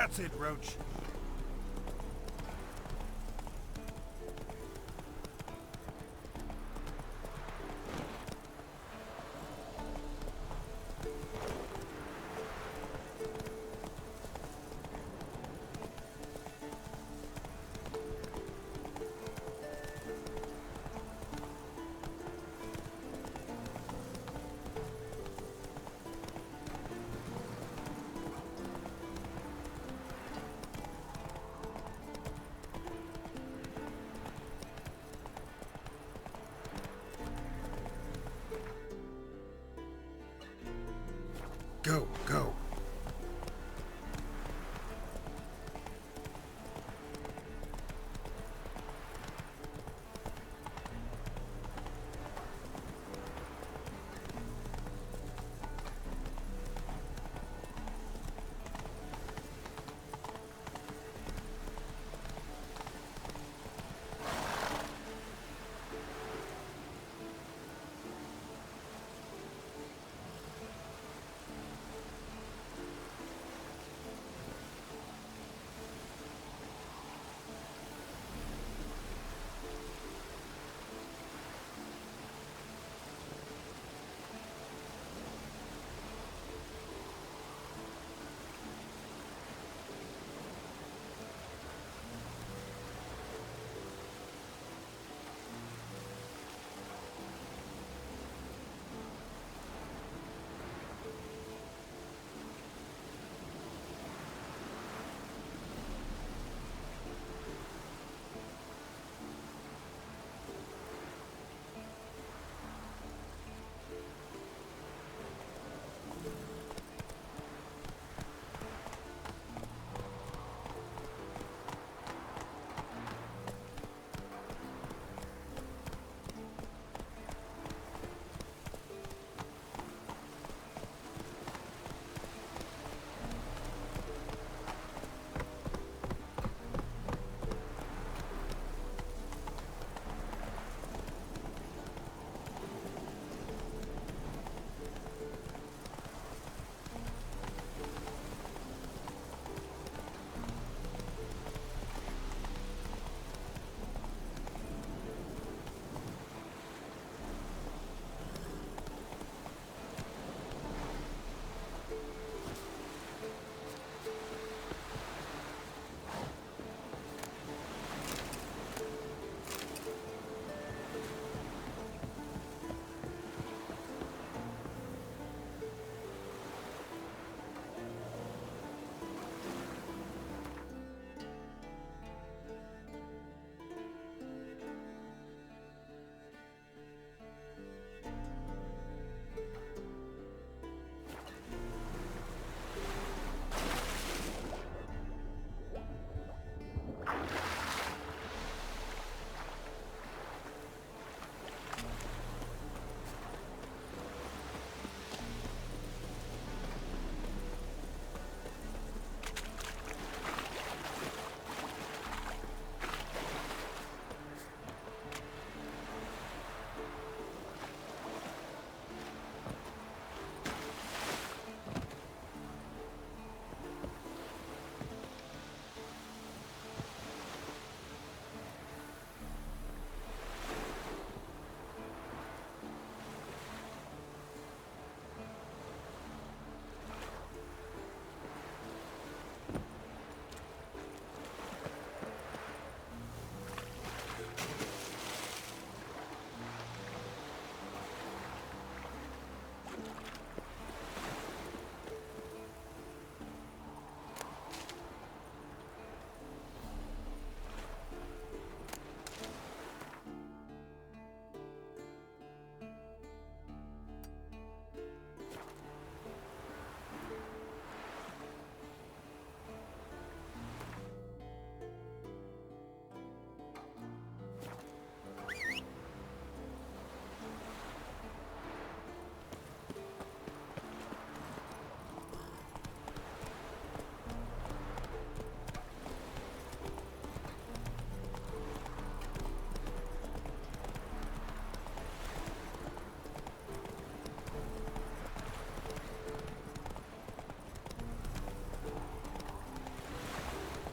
That's it, Roach. Go, go.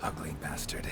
Ugly bastard.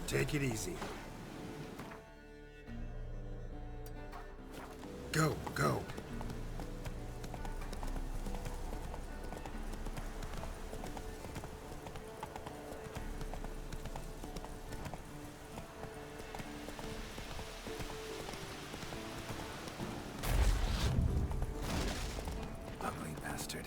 Take it easy. Go, go. Ugly bastard.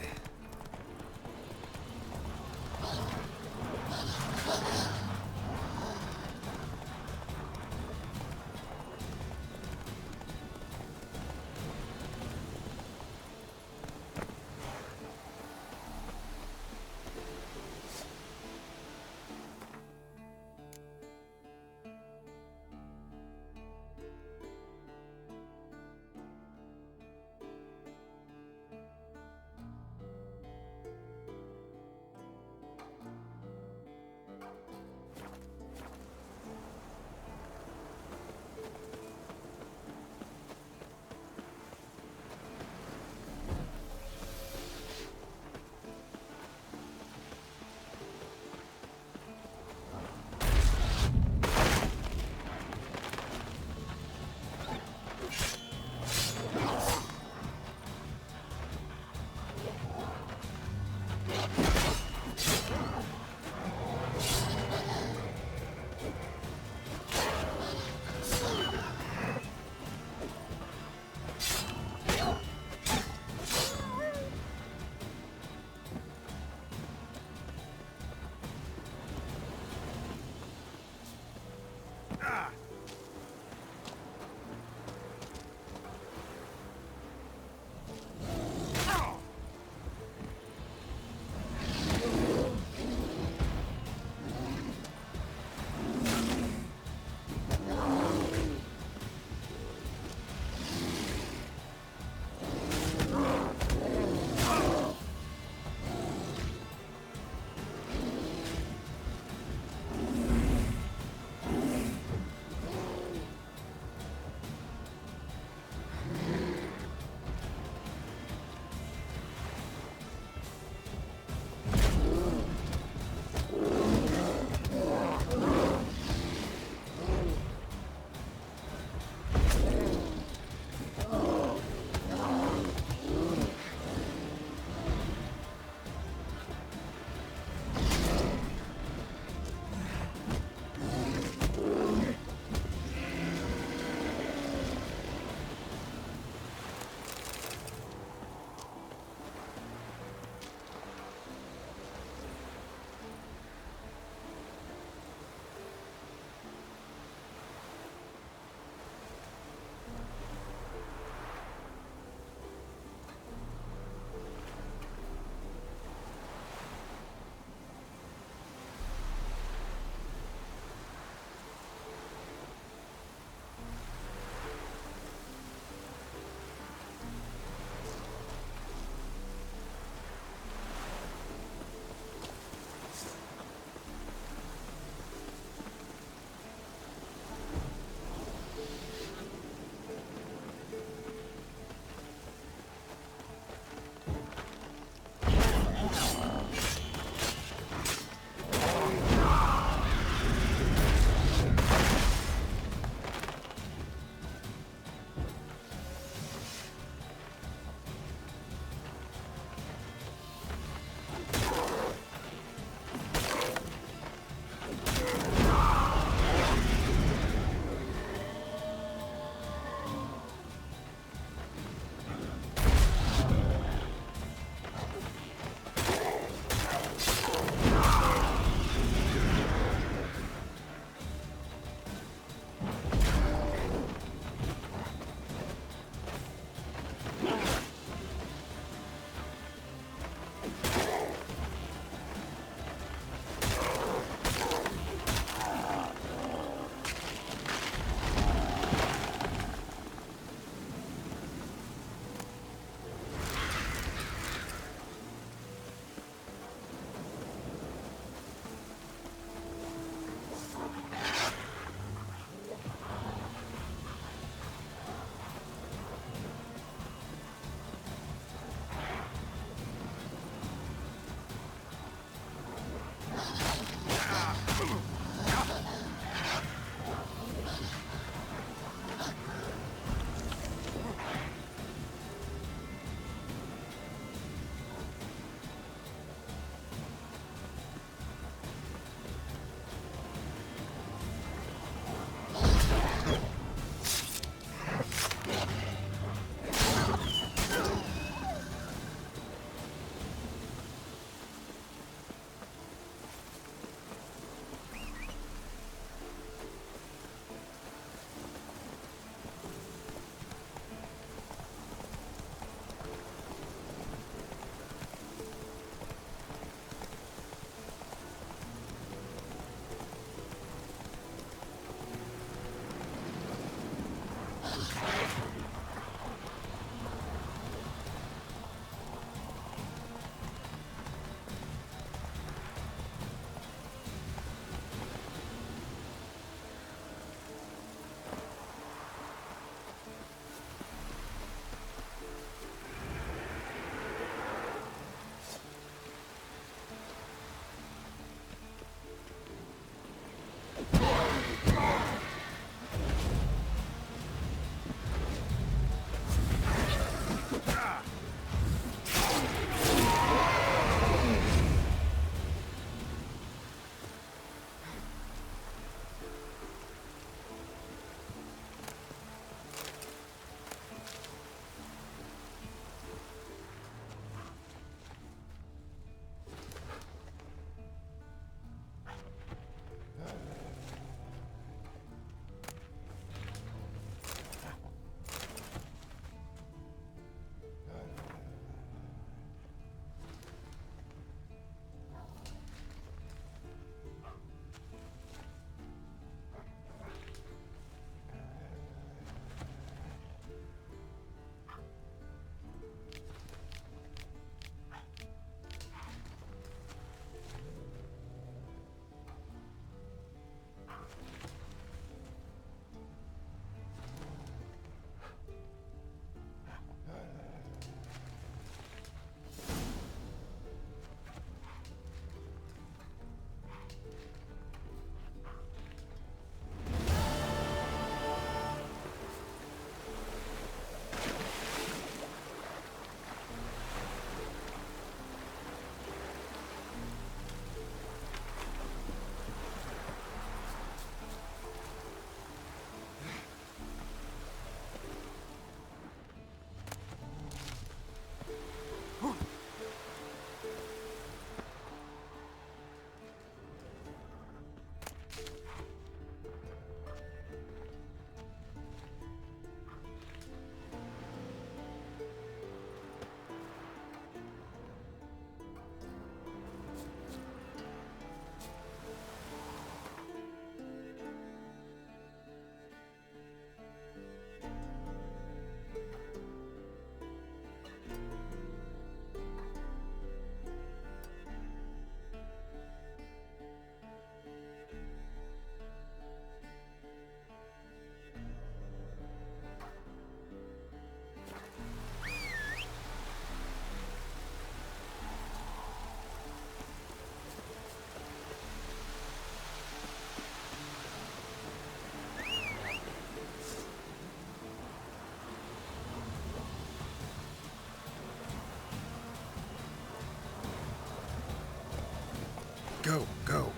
Go, go.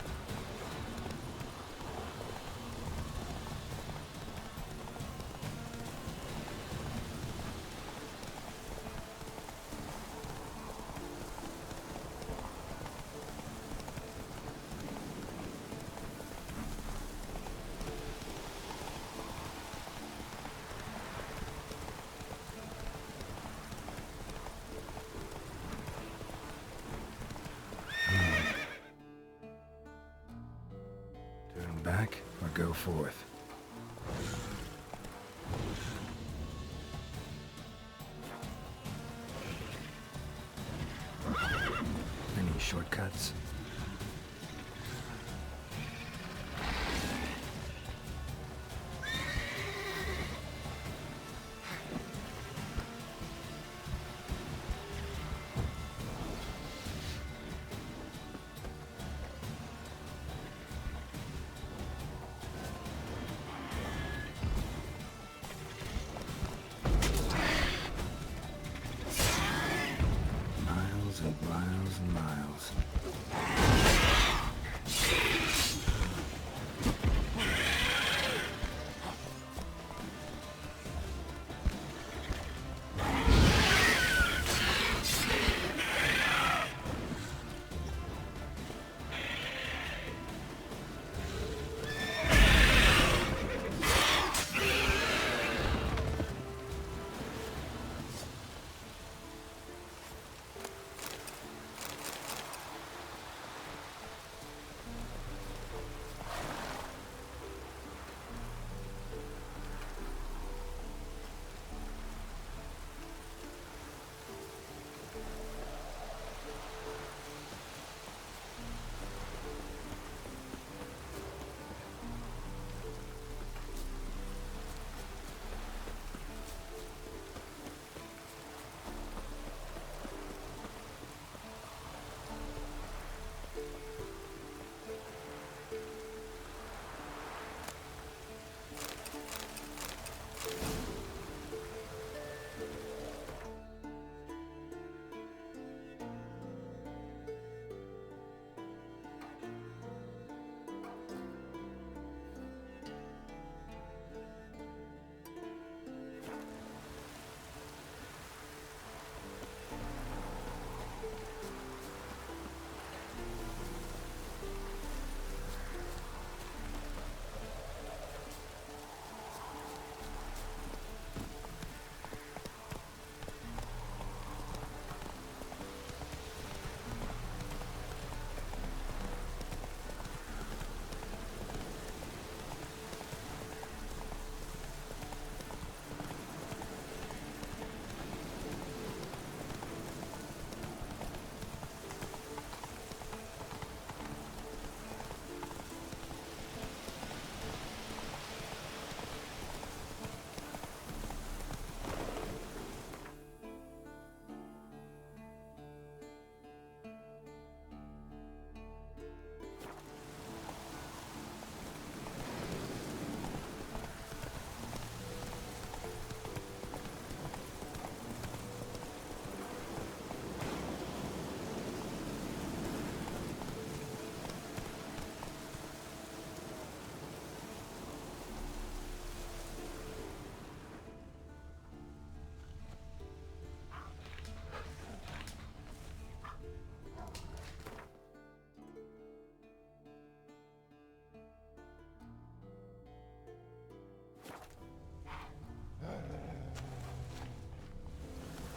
Turn back or go forth. Any shortcuts? Miles and miles and miles.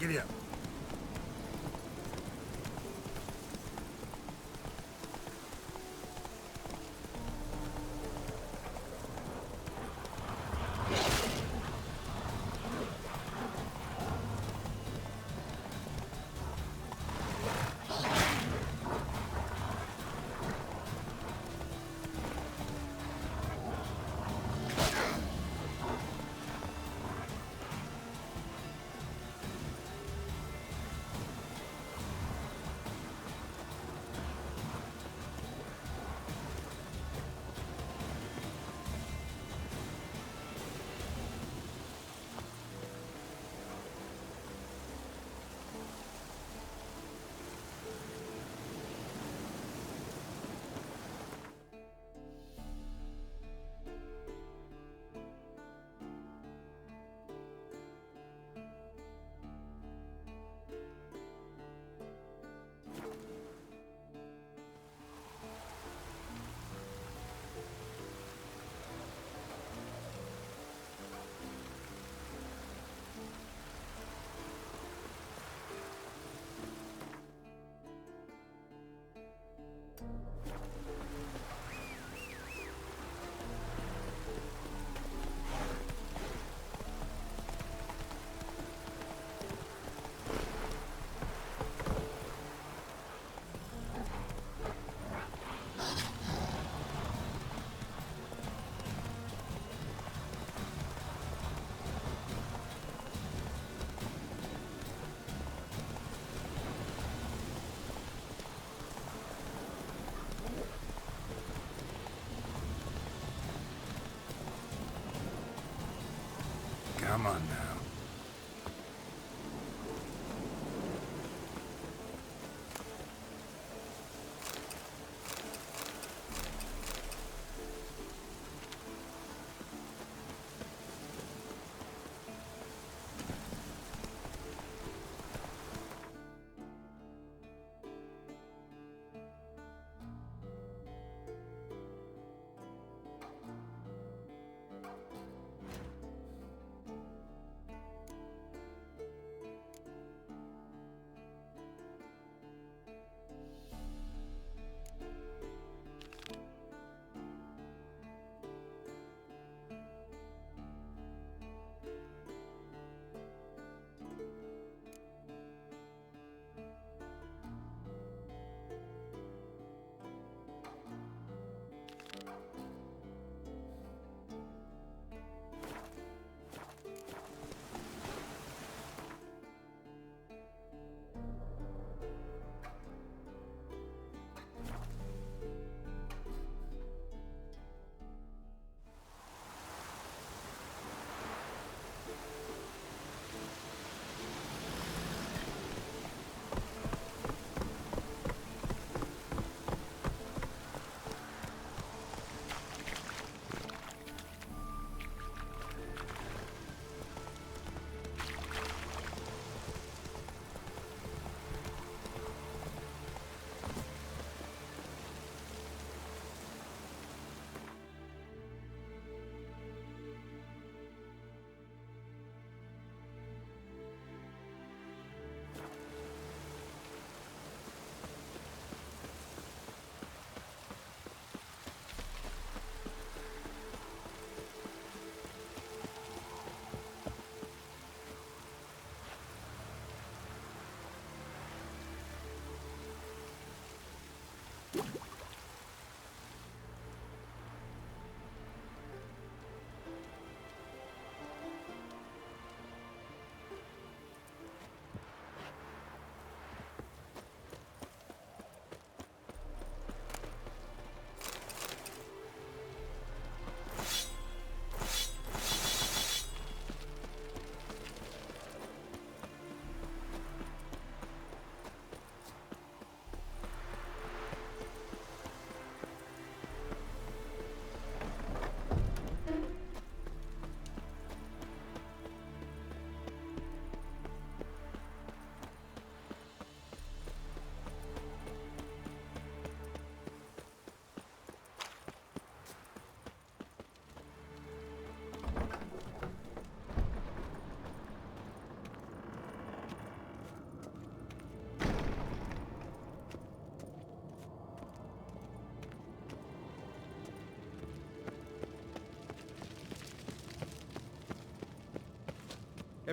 Giddy up.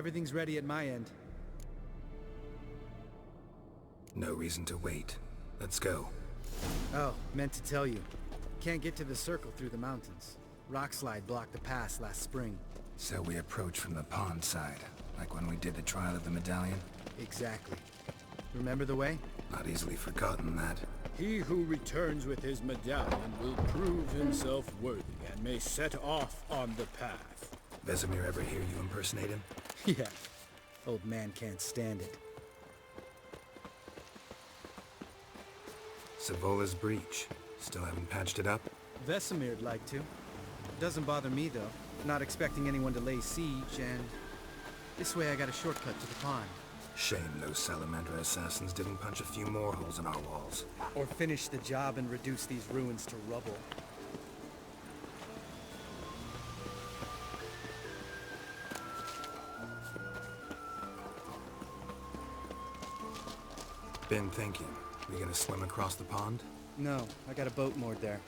Everything's ready at my end. No reason to wait. Let's go. Oh, meant to tell you. Can't get to the circle through the mountains. Rockslide blocked the pass last spring. So we approach from the pond side, like when we did the trial of the medallion? Exactly. Remember the way? Not easily forgotten, that. He who returns with his medallion will prove himself worthy and may set off on the path. Vesemir ever hear you impersonate him? Yeah. Old man can't stand it. Savola's breach. Still haven't patched it up? Vesemir'd like to. Doesn't bother me, though. Not expecting anyone to lay siege, and... this way I got a shortcut to the pond. Shame those Salamander assassins didn't punch a few more holes in our walls. Or finish the job and reduce these ruins to rubble. Been thinking. We gonna swim across the pond? No, I got a boat moored there.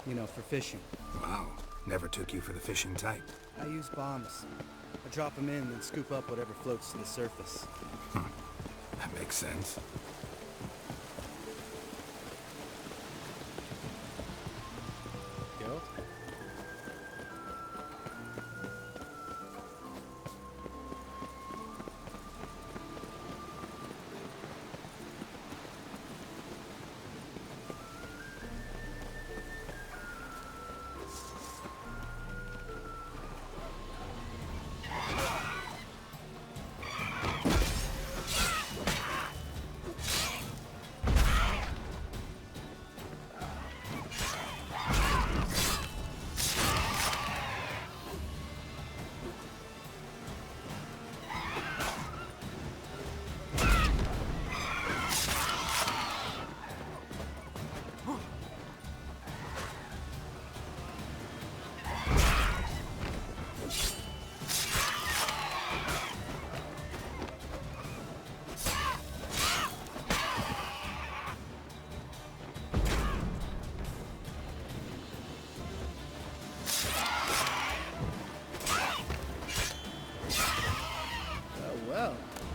You know, for fishing. Wow. Never took you for the fishing type. I use bombs. I drop them in, then scoop up whatever floats to the surface. That makes sense. Go.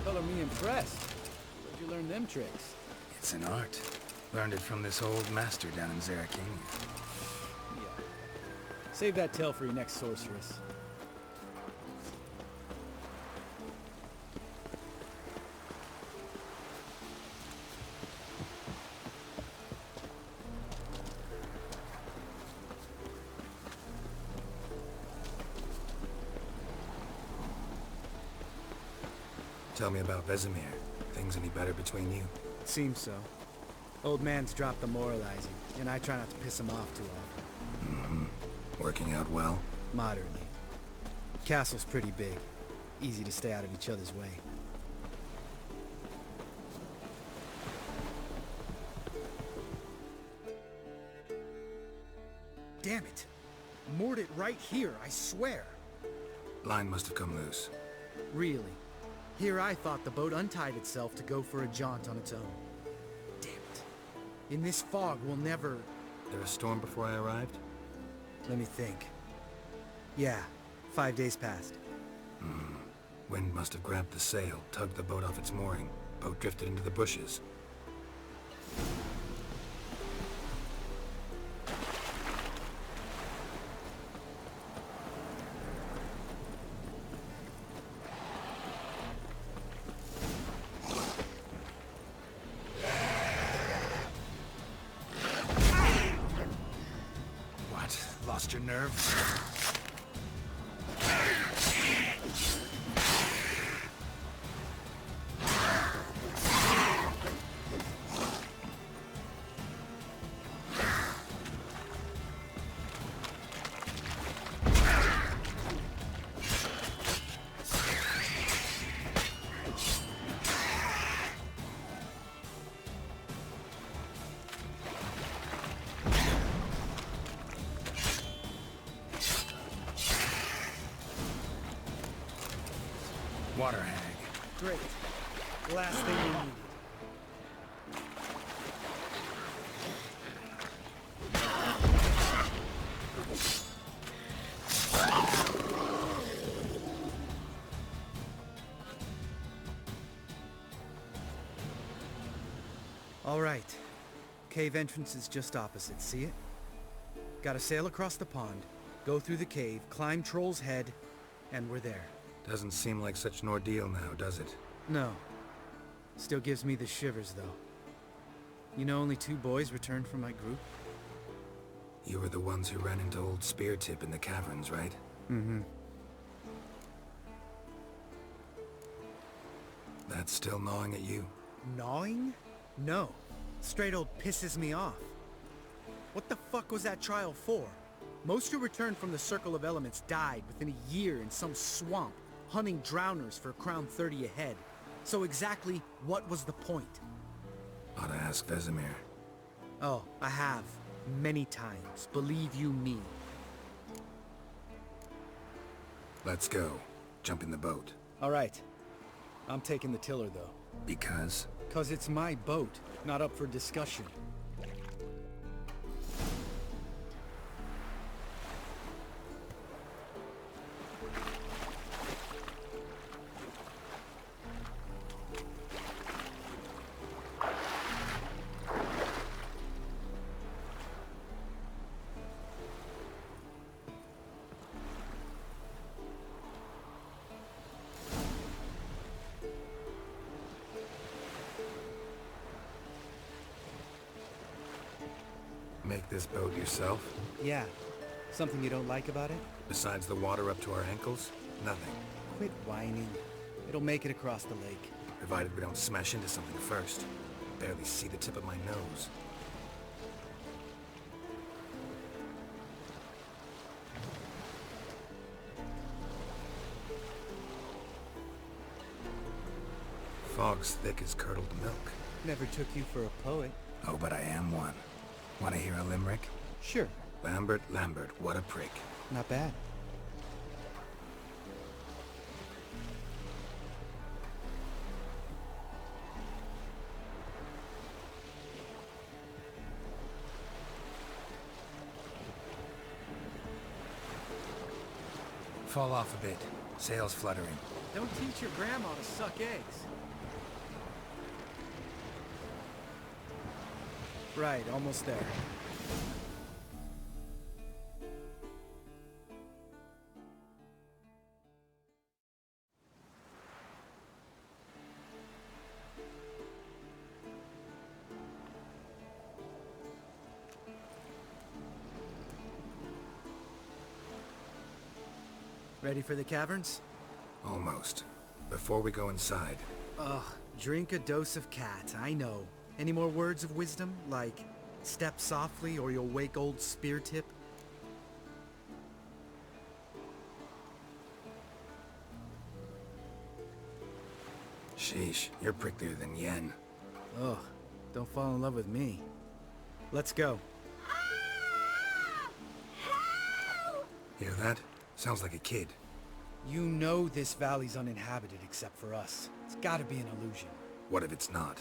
Color me impressed. Where'd you learn them tricks? It's an art. Learned it from this old master down in Zarakania. Yeah. Save that tale for your next sorceress. Tell me about Vesemir. Things any better between you? Seems so. Old man's dropped the moralizing, and I try not to piss him off too often. Mm-hmm. Working out well? Moderately. Castle's pretty big. Easy to stay out of each other's way. Damn it! Moored it right here, I swear! Line must have come loose. Really? Here I thought the boat untied itself to go for a jaunt on its own. Damn it. In this fog, we'll never... There a storm before I arrived? Let me think. Yeah, 5 days passed. Wind must have grabbed the sail, tugged the boat off its mooring. Boat drifted into the bushes. Lost your nerve? Water hag. Great. Last thing we needed. All right. Cave entrance is just opposite, see it? Gotta sail across the pond, go through the cave, climb Troll's Head, and we're there. Doesn't seem like such an ordeal now, does it? No. Still gives me the shivers, though. You know only 2 boys returned from my group? You were the ones who ran into old Spear Tip in the caverns, right? Mm-hmm. That's still gnawing at you? Gnawing? No. Straight old pisses me off. What the fuck was that trial for? Most who returned from the Circle of Elements died within a year in some swamp, hunting drowners for Crown 30 a head. So exactly what was the point? Ought to ask Vesemir. Oh, I have. Many times. Believe you me. Let's go. Jump in the boat. All right. I'm taking the tiller, though. Because? 'Cause it's my boat, not up for discussion. Make this boat yourself? Yeah. Something you don't like about it? Besides the water up to our ankles? Nothing. Quit whining. It'll make it across the lake. Provided we don't smash into something first. Barely see the tip of my nose. Fog's thick as curdled milk. Never took you for a poet. Oh, but I am one. Want to hear a limerick? Sure. Lambert, Lambert, what a prick. Not bad. Fall off a bit. Sails fluttering. Don't teach your grandma to suck eggs. Right, almost there. Ready for the caverns? Almost. Before we go inside, Ugh, drink a dose of cat, I know. Any more words of wisdom, like, step softly or you'll wake old Spear Tip? sheesh, you're pricklier than Yen. Ugh, don't fall in love with me. Let's go. Hear that? Sounds like a kid. You know this valley's uninhabited except for us. It's gotta be an illusion. What if it's not?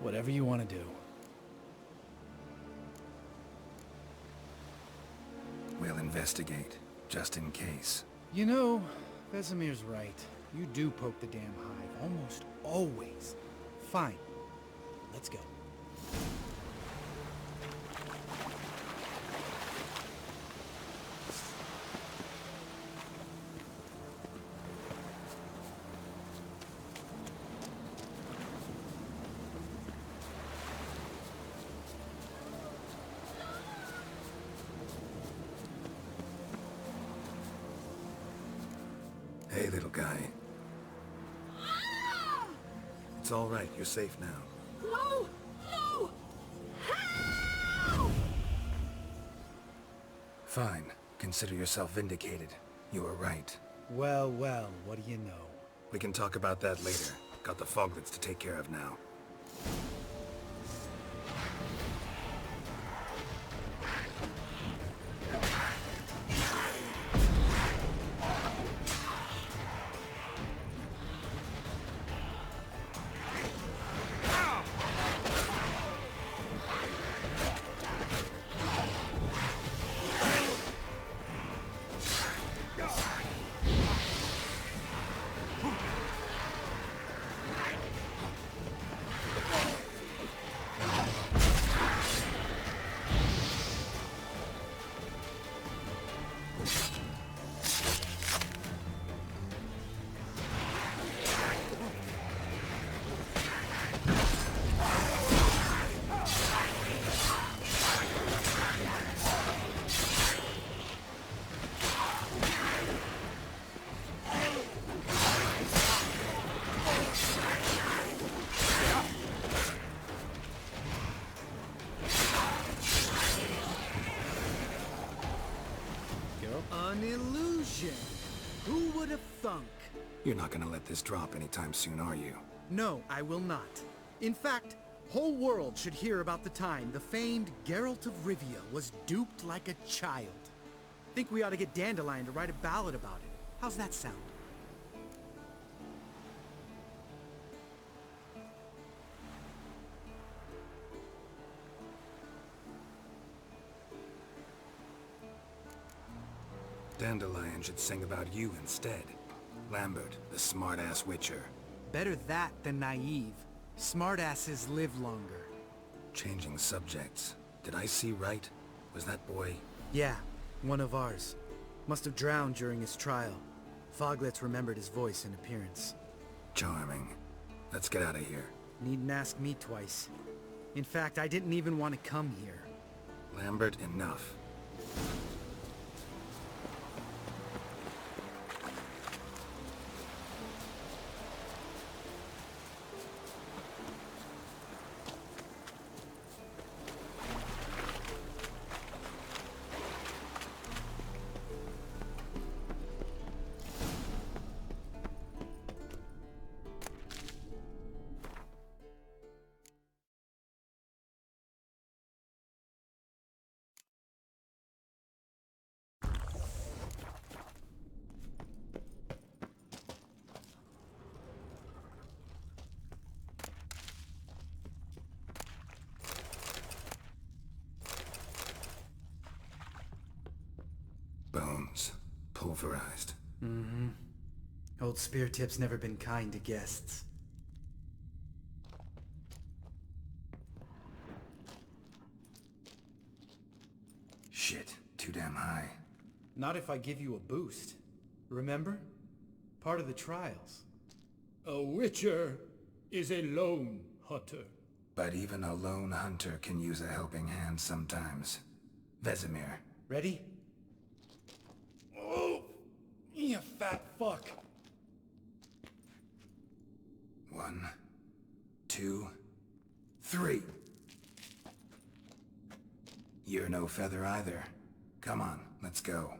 Whatever you want to do. We'll investigate, just in case. You know, Vesemir's right. You do poke the damn hive, almost always. Fine. Let's go. Hey, little guy. It's all right. You're safe now. No! No! Help! Fine. Consider yourself vindicated. You were right. Well, well, what do you know? We can talk about that later. Got the foglets to take care of now. Who would have thunk? You're not gonna let this drop anytime soon, are you? No, I will not. In fact, whole world should hear about the time the famed Geralt of Rivia was duped like a child. Think we ought to get Dandelion to write a ballad about it. How's that sound? Dandelion should sing about you instead. Lambert, the smart-ass witcher. Better that than naive. Smartasses live longer. Changing subjects. Did I see right? Was that boy? Yeah, one of ours. Must have drowned during his trial. Foglets remembered his voice and appearance. Charming. Let's get out of here. Needn't ask me twice. In fact, I didn't even want to come here. Lambert, enough. Bones. Pulverized. Mm-hmm. Old Spear Tip's never been kind to guests. Shit. Too damn high. Not if I give you a boost. Remember? Part of the trials. A witcher is a lone hunter. But even a lone hunter can use a helping hand sometimes. Vesemir. Ready? Oh! You fat fuck! 1, 2, 3. You're no feather either. Come on, let's go.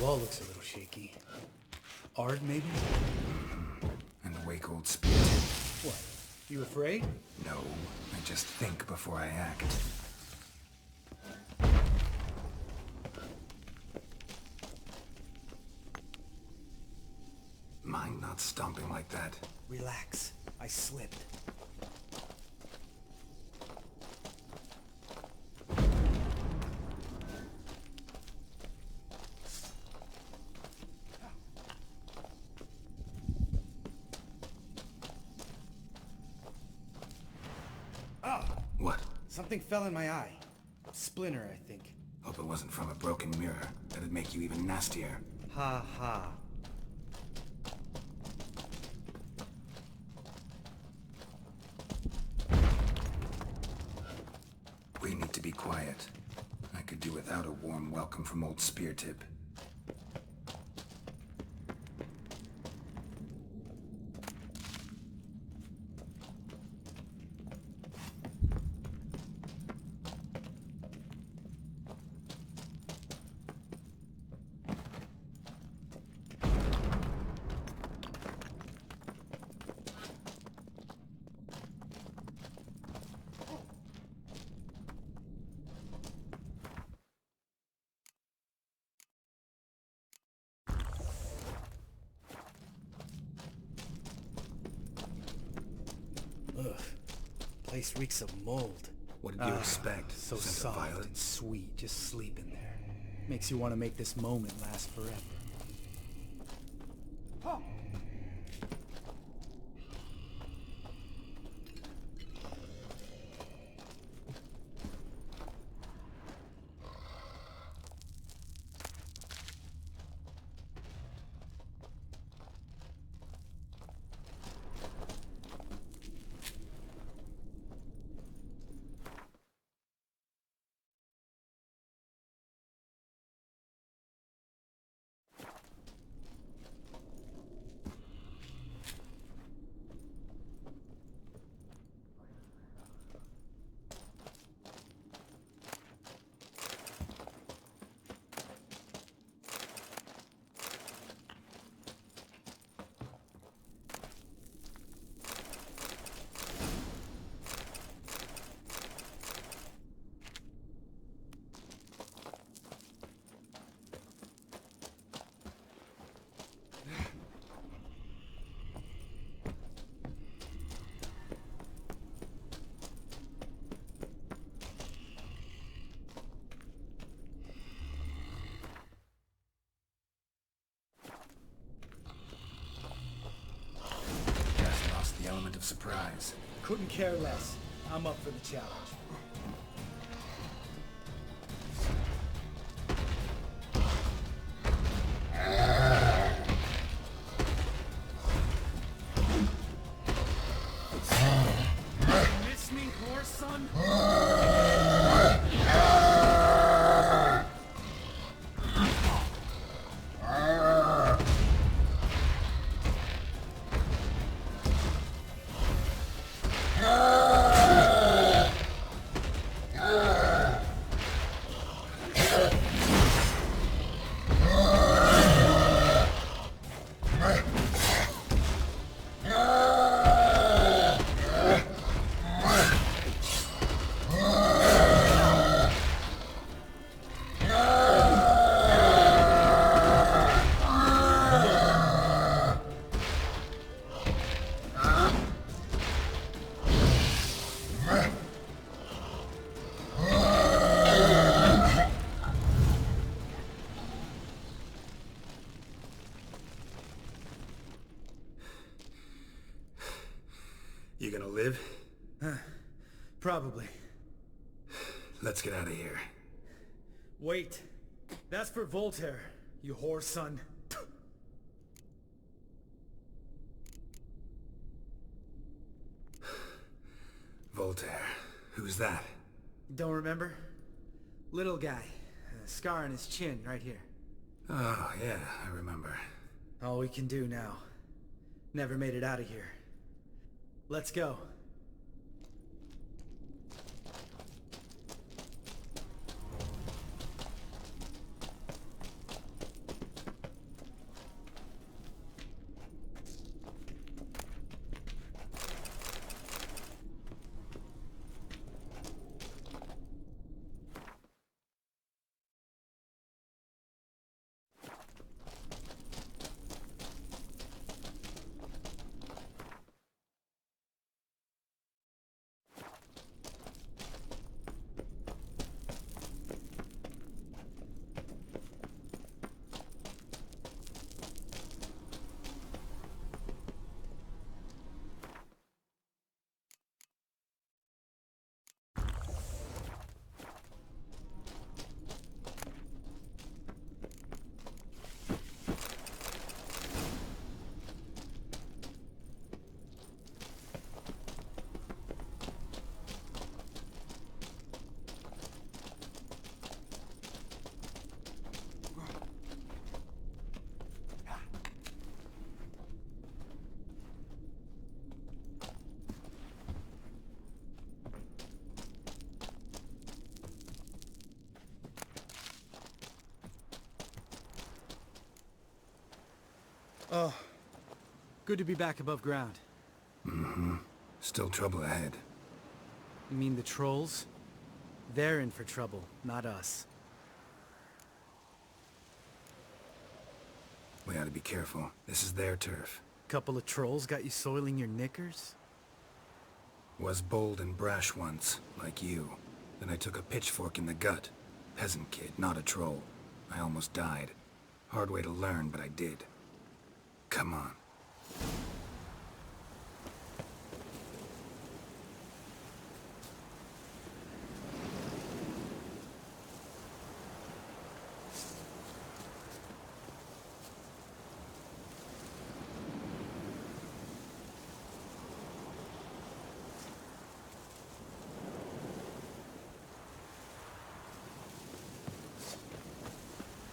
Wall looks a little shaky. Ard, maybe? And wake old Spear. What? You afraid? No, I just think before I act. Mind not stomping like that. Relax. I slipped. What? Something fell in my eye. Splinter, I think. Hope it wasn't from a broken mirror. That'd make you even nastier. Ha ha. We need to be quiet. I could do without a warm welcome from old Spear Tip. Ugh. Place reeks of mold. What did you expect? So Scent of soft violet? and sweet, just sleep in there. Makes you want to make this moment last forever. surprise. Couldn't care less. I'm up for the challenge. Miss me, horse son? You gonna live? Probably. Let's get out of here. Wait. That's for Voltaire, you whore son. Voltaire. Who's that? Don't remember? Little guy. A scar on his chin, right here. Oh, yeah, I remember. All we can do now. Never made it out of here. Let's go. Oh, good to be back above ground. Mm-hmm. Still trouble ahead. You mean the trolls? They're in for trouble, not us. We ought to be careful. This is their turf. Couple of trolls got you soiling your knickers? Was bold and brash once, like you. Then I took a pitchfork in the gut. Peasant kid, not a troll. I almost died. Hard way to learn, but I did. Come on.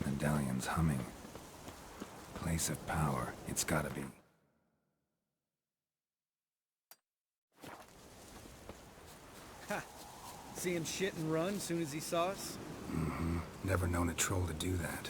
Medallion's humming. Place of power. It's gotta be. Ha! See him shit and run soon as he saw us? Mm-hmm. Never known a troll to do that.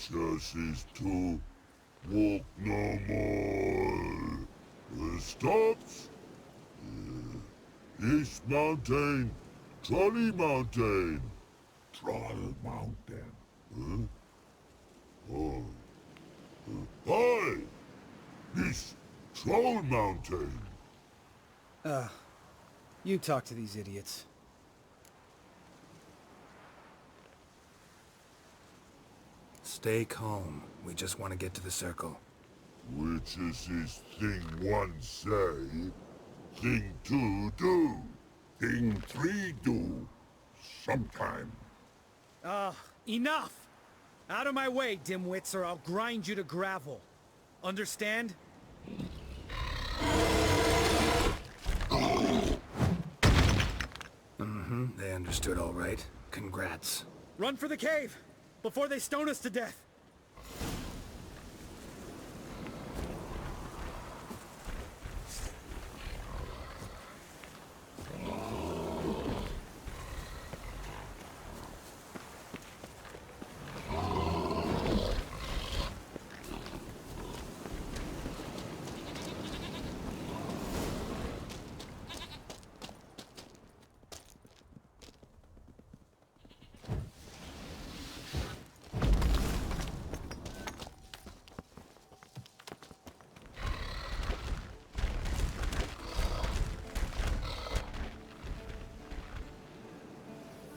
Just is to walk no more. Stops. East Mountain. Trolley Mountain. Troll Mountain. Huh? Oh. Hi! This Troll Mountain. You talk to these idiots. Stay calm. We just want to get to the circle. Which is this thing one say, thing two do, thing three do, sometime. Enough! Out of my way, dimwits, or I'll grind you to gravel. Understand? They understood all right. Congrats. Run for the cave! Before they stone us to death!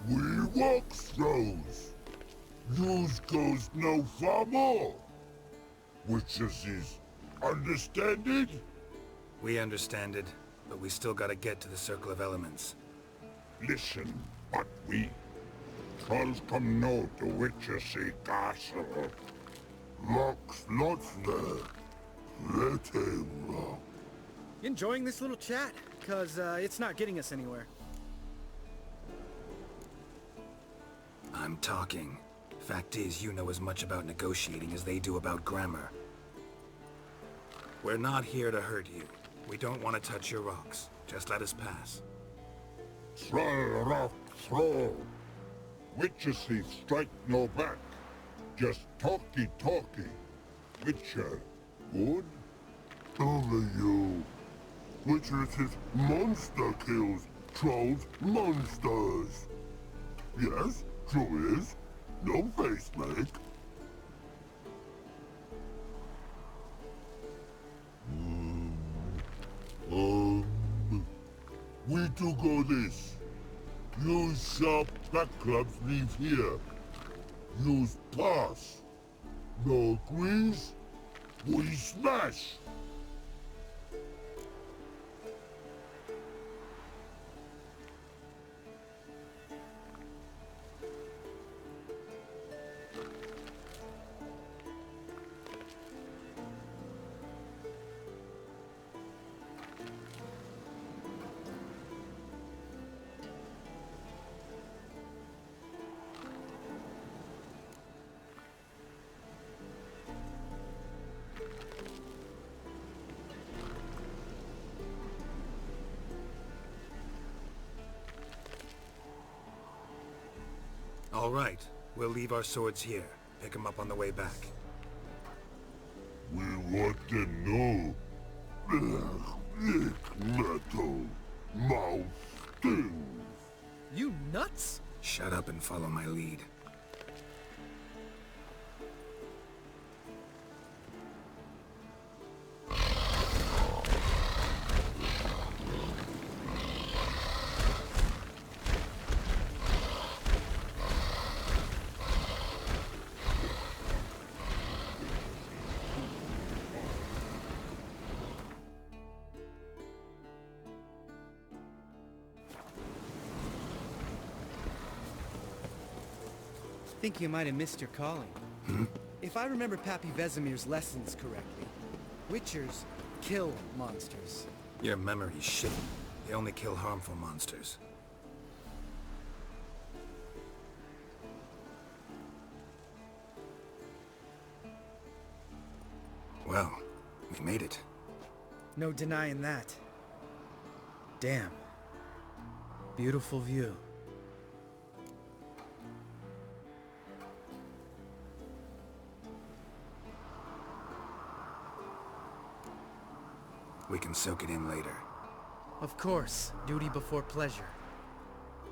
We walk throws. News goes no far more. Which is understand it? We understand it, but we still gotta get to the Circle of Elements. Listen, but we trolls come know the Witchersea Castle. Locks lots there. Let him rock. Enjoying this little chat? Cause, it's not getting us anywhere. I'm talking. Fact is, you know as much about negotiating as they do about grammar. We're not here to hurt you. We don't want to touch your rocks. Just let us pass. Troll rock throw. Witchersea strike no back. Just talky. Witcher, good? Over you. Witchersea monster kills. Trolls monsters. Yes, true is. No face make. We do go this. Use sharp back clubs leave here. Use pass. No agrees? We smash. All right. We'll leave our swords here. Pick them up on the way back. We want to know. Thick metal. Mouth stings. You nuts? Shut up and follow my lead. I think you might have missed your calling. If I remember Pappy Vesemir's lessons correctly, Witchers kill monsters. Your memory's shitty. They only kill harmful monsters. Well, we made it. No denying that. Damn. Beautiful view. We can soak it in later. Of course, duty before pleasure.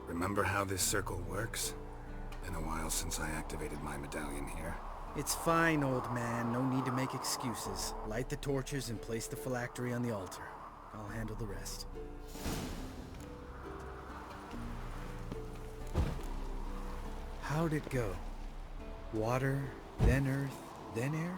Remember how this circle works? Been a while since I activated my medallion here. It's fine, old man. No need to make excuses. Light the torches and place the phylactery on the altar. I'll handle the rest. How'd it go? Water, then earth, then air?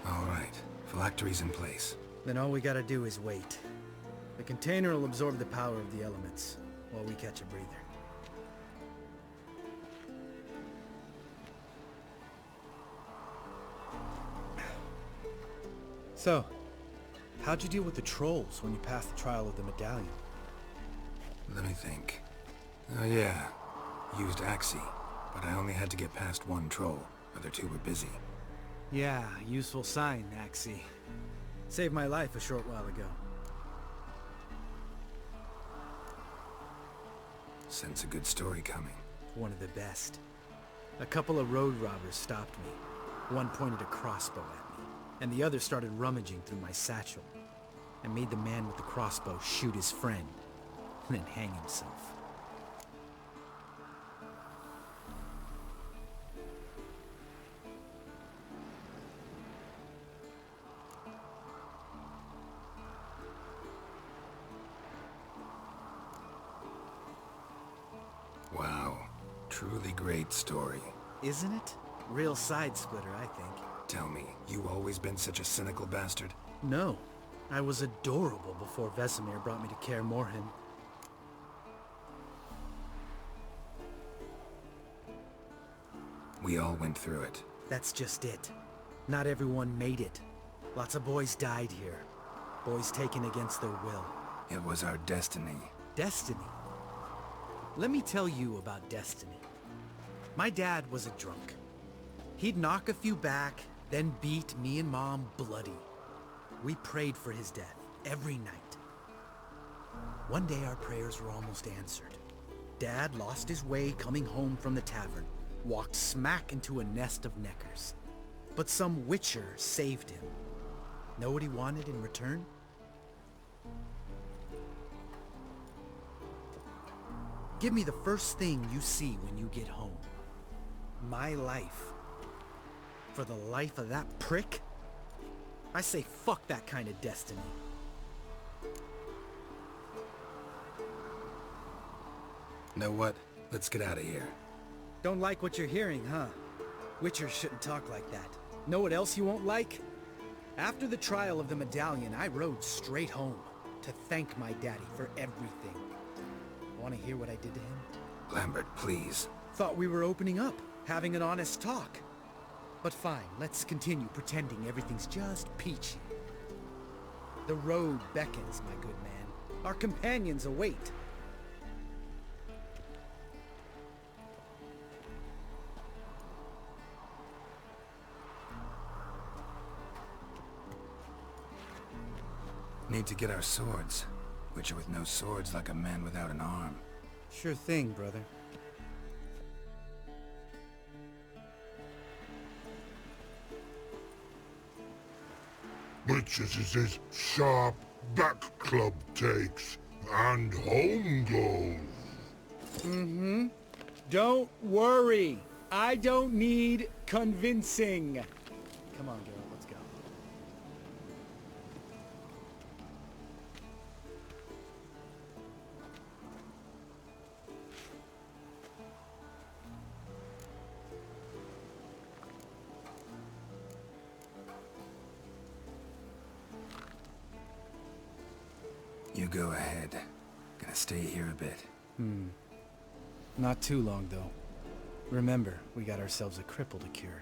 All right, phylactery's in place. Then all we gotta do is wait. The container will absorb the power of the elements, while we catch a breather. So, how'd you deal with the trolls when you passed the trial of the medallion? Let me think. Oh yeah, used Axie, but I only had to get past one troll. Other two were busy. Yeah, useful sign, Axie. Saved my life a short while ago. Sense a good story coming. One of the best. A couple of road robbers stopped me. One pointed a crossbow at me, and the other started rummaging through my satchel. I made the man with the crossbow shoot his friend, and then hang himself. Wow, truly great story. Isn't it? Real side splitter, I think. Tell me, you always been such a cynical bastard? No. I was adorable before Vesemir brought me to Kaer Morhen. We all went through it. That's just it. Not everyone made it. Lots of boys died here. Boys taken against their will. It was our destiny. Destiny. Let me tell you about destiny. My dad was a drunk. He'd knock a few back, then beat me and Mom bloody. We prayed for his death every night. One day our prayers were almost answered. Dad lost his way coming home from the tavern, walked smack into a nest of neckers. But some witcher saved him. Know what he wanted in return? Give me the first thing you see when you get home. My life. For the life of that prick? I say fuck that kind of destiny. Know what? Let's get out of here. Don't like what you're hearing, huh? Witchers shouldn't talk like that. Know what else you won't like? After the trial of the medallion, I rode straight home to thank my daddy for everything. Want to hear what I did to him? Lambert, please. Thought we were opening up, having an honest talk. But fine, let's continue pretending everything's just peachy. The road beckons, my good man. Our companions await. Need to get our swords. Witcher with no swords like a man without an arm. Sure thing, brother. Bitches is his sharp back club takes, and home goes. Don't worry. I don't need convincing. Come on, girl, let's go. You go ahead. Gonna stay here a bit. Not too long, though. Remember, we got ourselves a cripple to cure.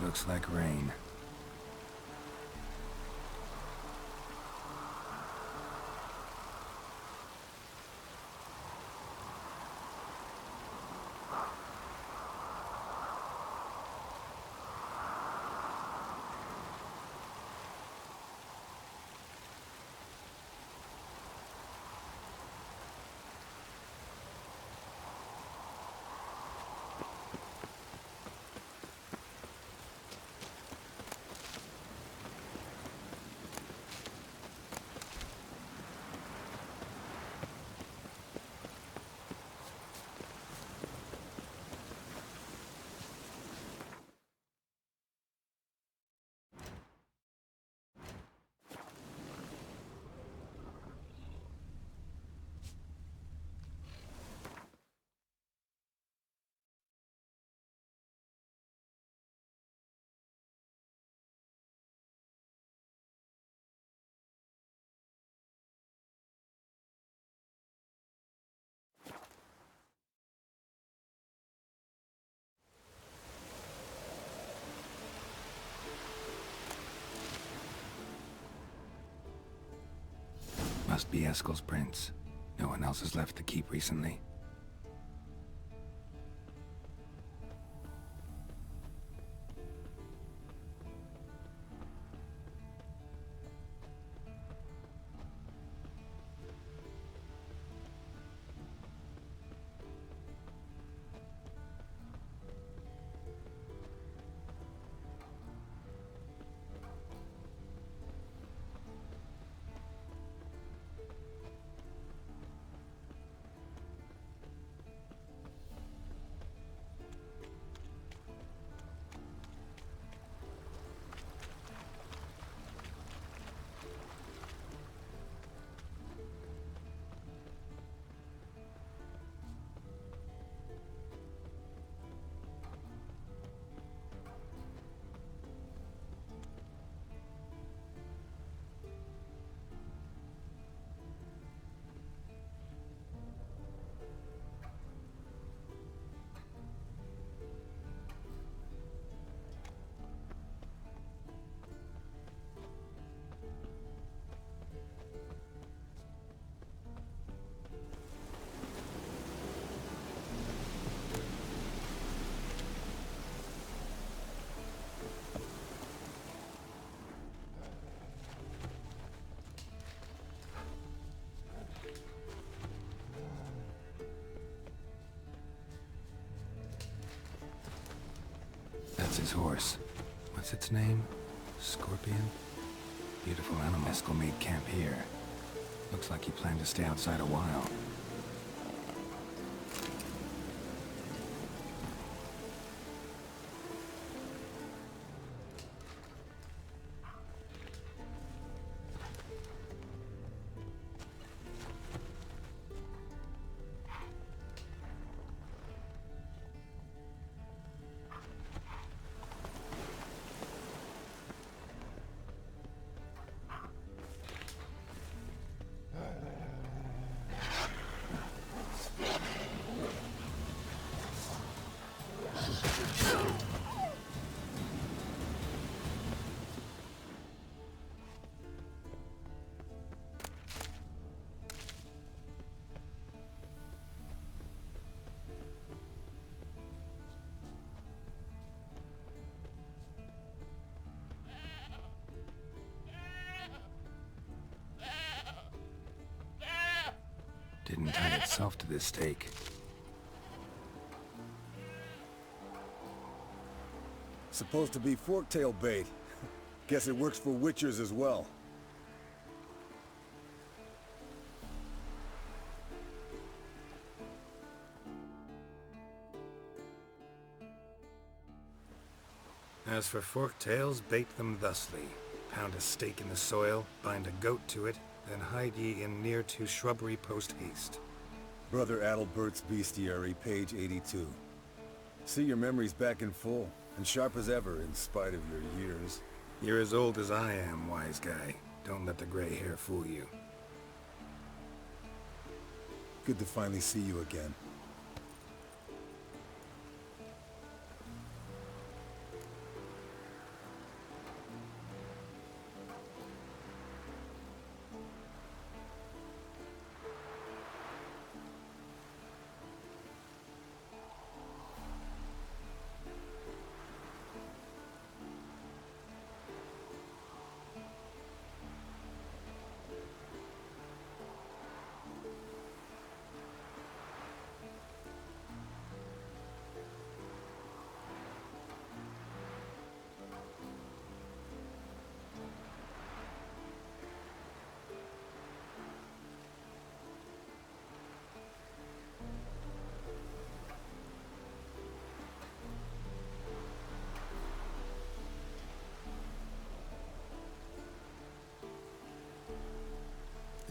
Looks like rain. Must be Eskel's prints. No one else has left the keep recently. That's his horse. What's its name? Scorpion? Beautiful animal. Eskel made camp here. Looks like he planned to stay outside a while. Didn't tie itself to this stake. Supposed to be forktail bait. Guess it works for witchers as well. As for forktails, bait them thusly. Pound a stake in the soil, bind a goat to it, then hide ye in near to shrubbery post haste. Brother Adalbert's Bestiary, page 82. See your memories back in full, and sharp as ever in spite of your years. You're as old as I am, wise guy. Don't let the gray hair fool you. Good to finally see you again.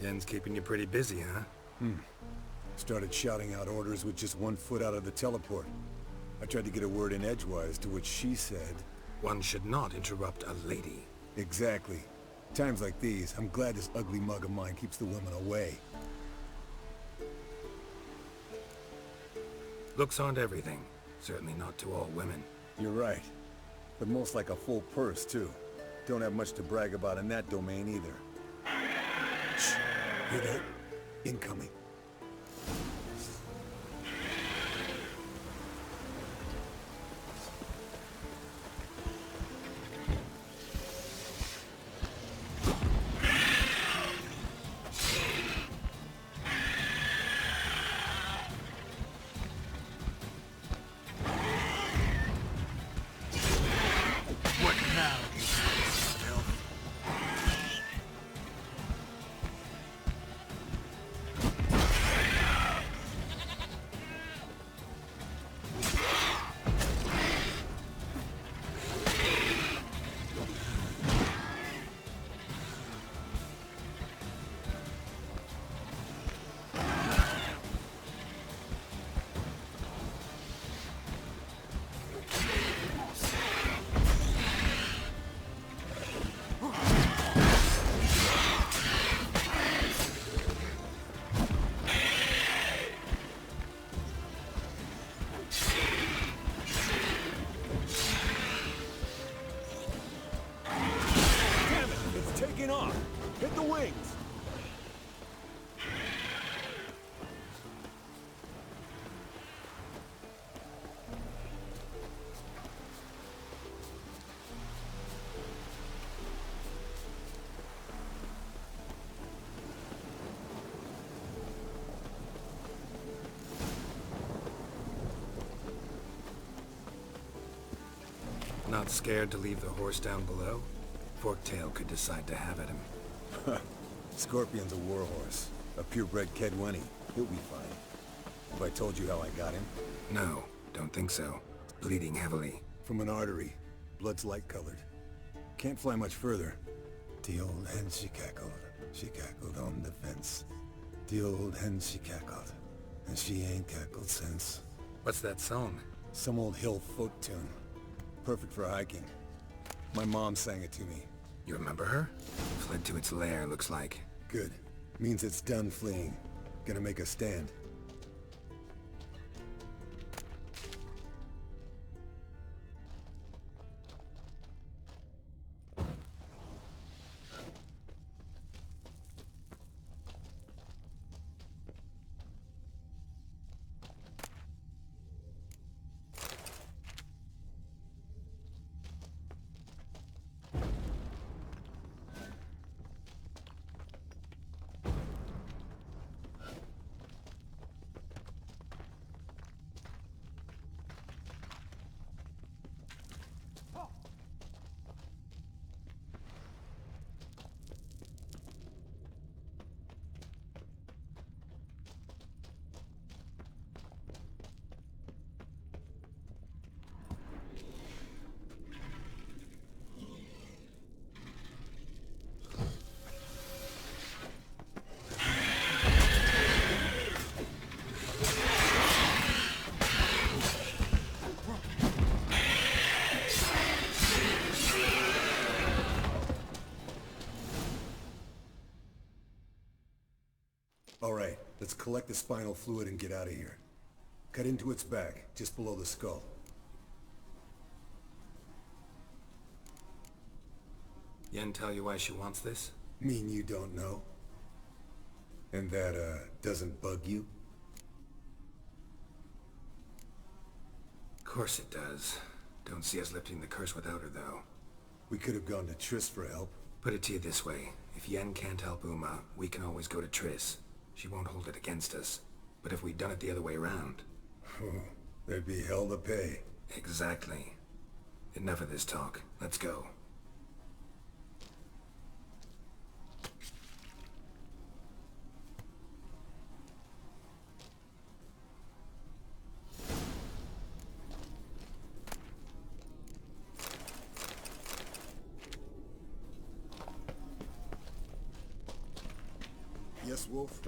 Yen's keeping you pretty busy, huh? Started shouting out orders with just 1 foot out of the teleport. I tried to get a word in edgewise, to which she said... One should not interrupt a lady. Exactly. Times like these, I'm glad this ugly mug of mine keeps the women away. Looks aren't everything. Certainly not to all women. You're right. But most like a full purse, too. Don't have much to brag about in that domain, either. Shh! Hear that? Incoming. What now, you filth? Damn it! It's taking off! Hit the wings! Not scared to leave the horse down below? Forktail could decide to have at him. Scorpion's a warhorse. A purebred Kedwenny. He'll be fine. Have I told you how I got him? No, don't think so. Bleeding heavily. From an artery. Blood's light-colored. Can't fly much further. The old hen she cackled on the fence. The old hen she cackled, and she ain't cackled since. What's that song? Some old hill folk tune. Perfect for hiking. My mom sang it to me. You remember her? Fled to its lair, looks like. Good. Means it's done fleeing. Gonna make a stand. Alright, let's collect the spinal fluid and get out of here. Cut into its back, just below the skull. Yen tell you why she wants this? Mean you don't know? And that, doesn't bug you? Of course it does. Don't see us lifting the curse without her, though. We could have gone to Triss for help. Put it to you this way. If Yen can't help Uma, we can always go to Triss. She won't hold it against us. But if we'd done it the other way around... There'd be hell to pay. Exactly. Enough of this talk. Let's go. Thanks, Wolf.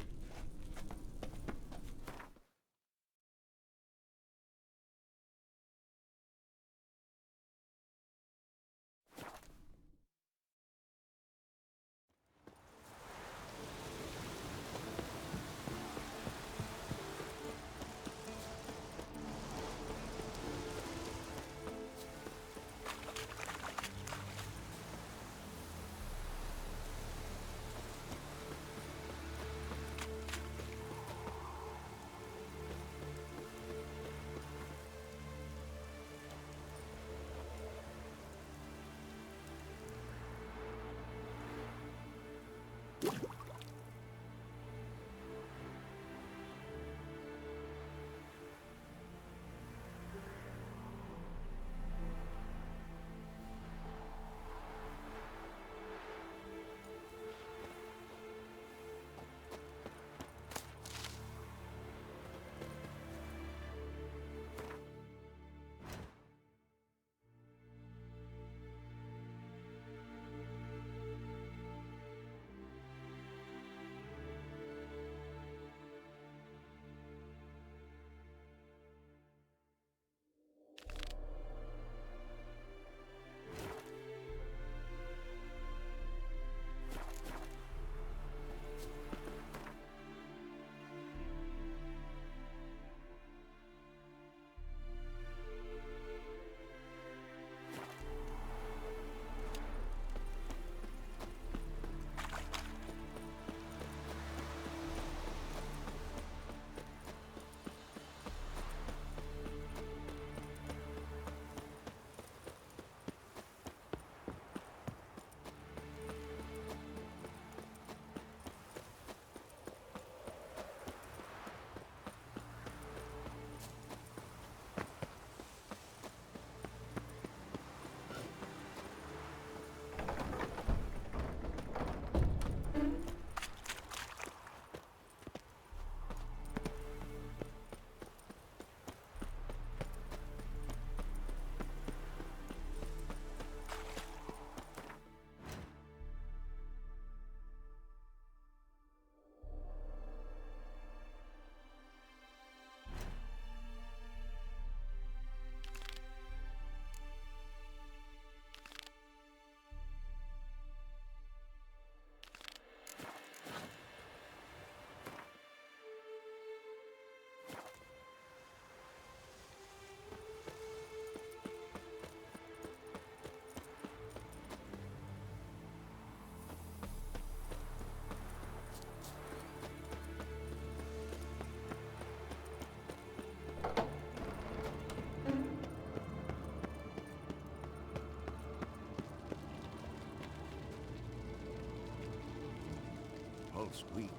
Pulse weak,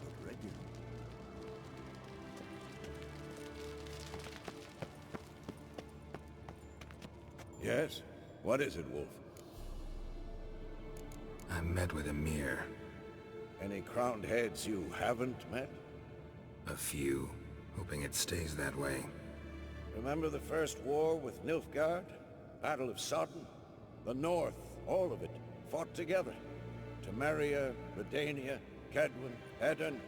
but regular. Yes? What is it, Wolf? I met with Emir. Any crowned heads you haven't met? A few. Hoping it stays that way. Remember the first war with Nilfgaard? Battle of Sodden? The North, all of it, fought together. Temeria, Redania, Kedwin, Eden,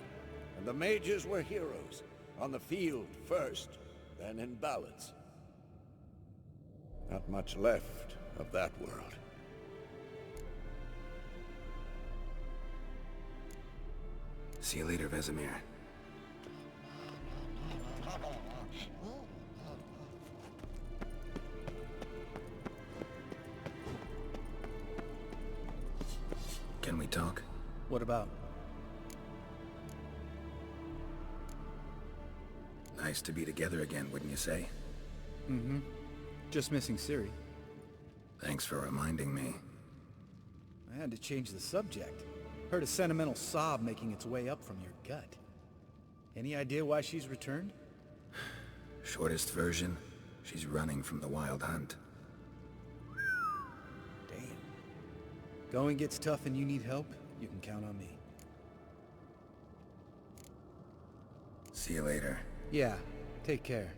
and the mages were heroes. On the field first, then in ballads. Not much left of that world. See you later, Vesemir. Can we talk? What about? Nice to be together again, wouldn't you say? Mm-hmm. Just missing Siri. Thanks for reminding me. I had to change the subject. Heard a sentimental sob making its way up from your gut. Any idea why she's returned? Shortest version, she's running from the wild hunt. Damn. Going gets tough and you need help, you can count on me. See you later. Yeah, take care.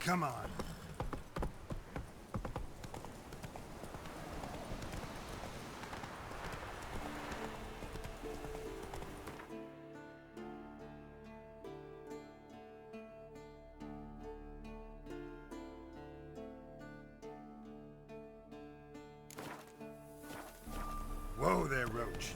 Come on. Whoa there, Roach.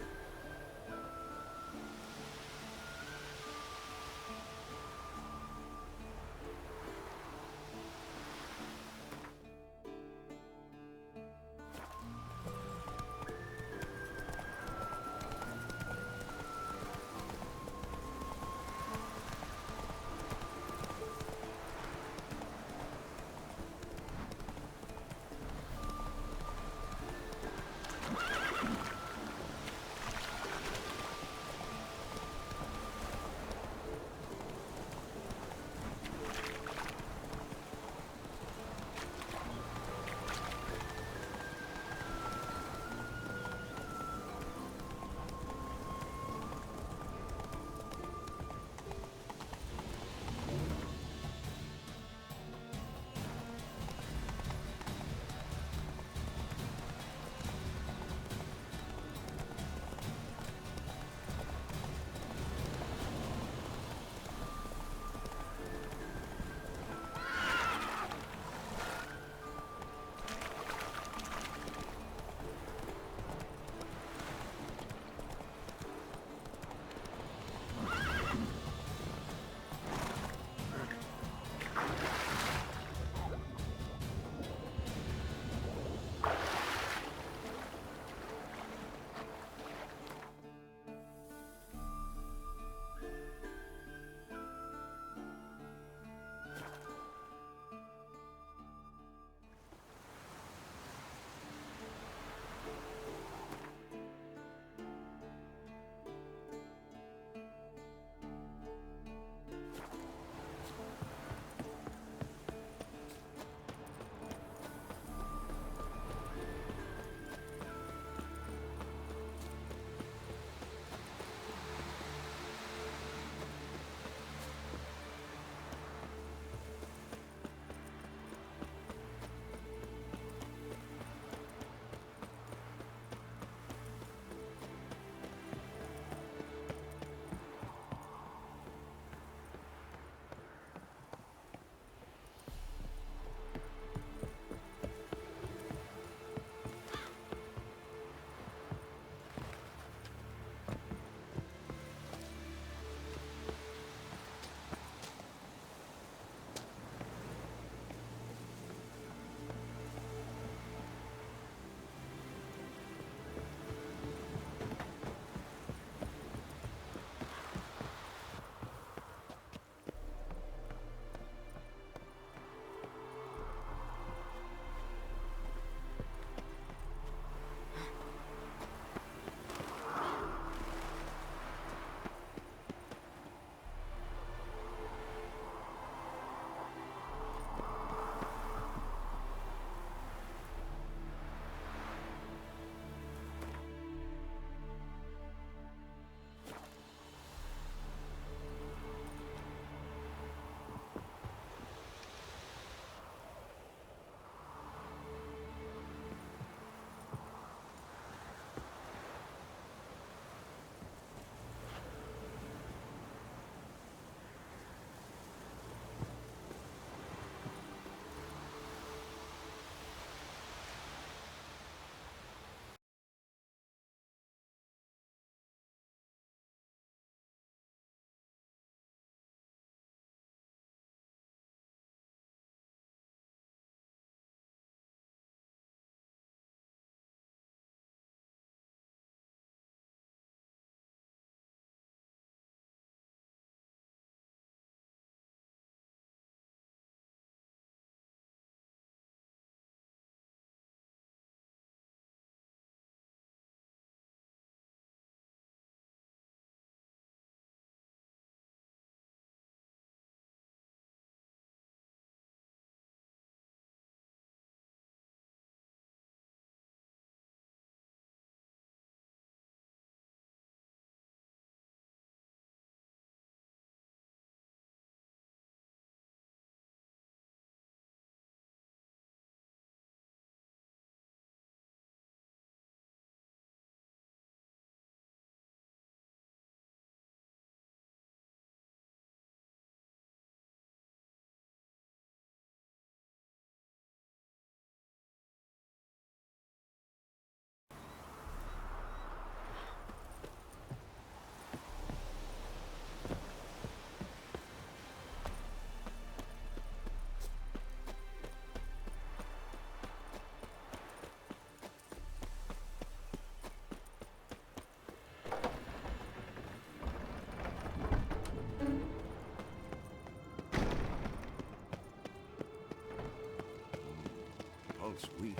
Once weak,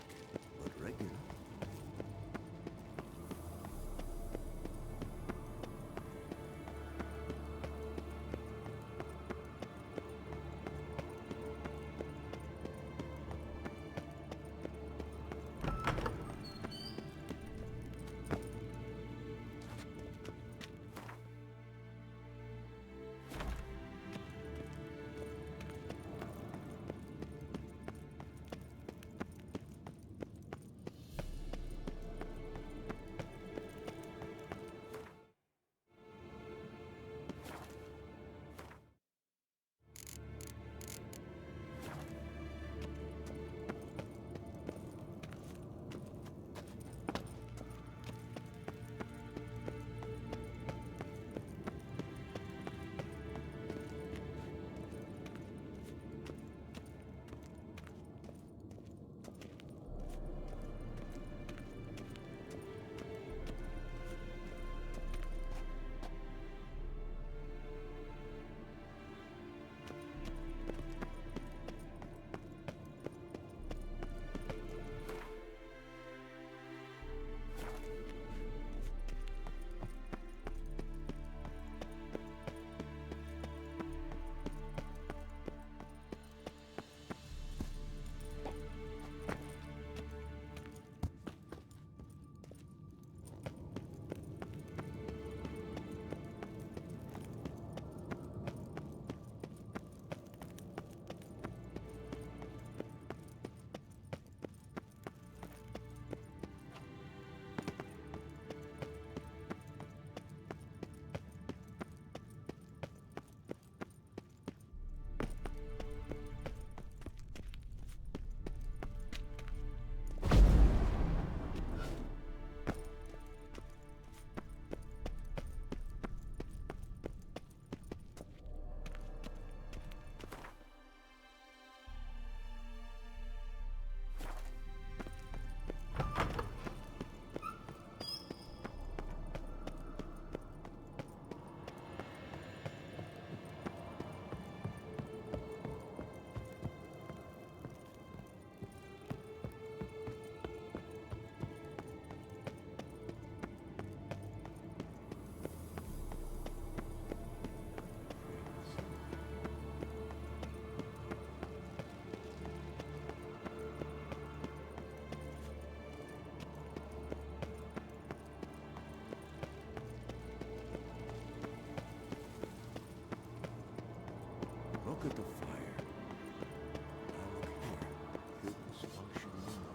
but regular. Look at the fire. Now look here. Goodness function window.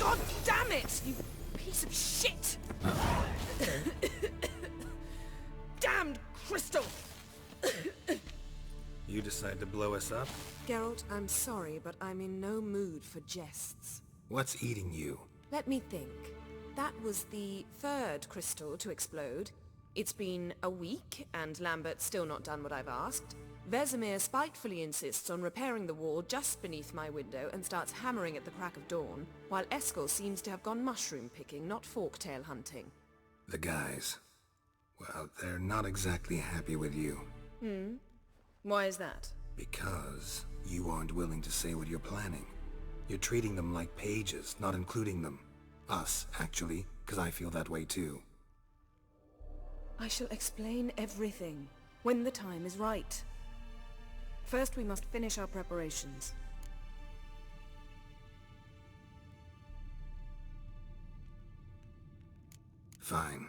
God damn it, you piece of shit! Damned crystal! You decide to blow us up? Geralt, I'm sorry, but I'm in no mood for jests. What's eating you? Let me think. That was the third crystal to explode. It's been a week, and Lambert's still not done what I've asked. Vesemir spitefully insists on repairing the wall just beneath my window and starts hammering at the crack of dawn, while Eskel seems to have gone mushroom picking, not forktail hunting. The guys. Well, they're not exactly happy with you. Why is that? Because you aren't willing to say what you're planning. You're treating them like pages, not including them. Us, actually, because I feel that way too. I shall explain everything, when the time is right. First, we must finish our preparations. Fine.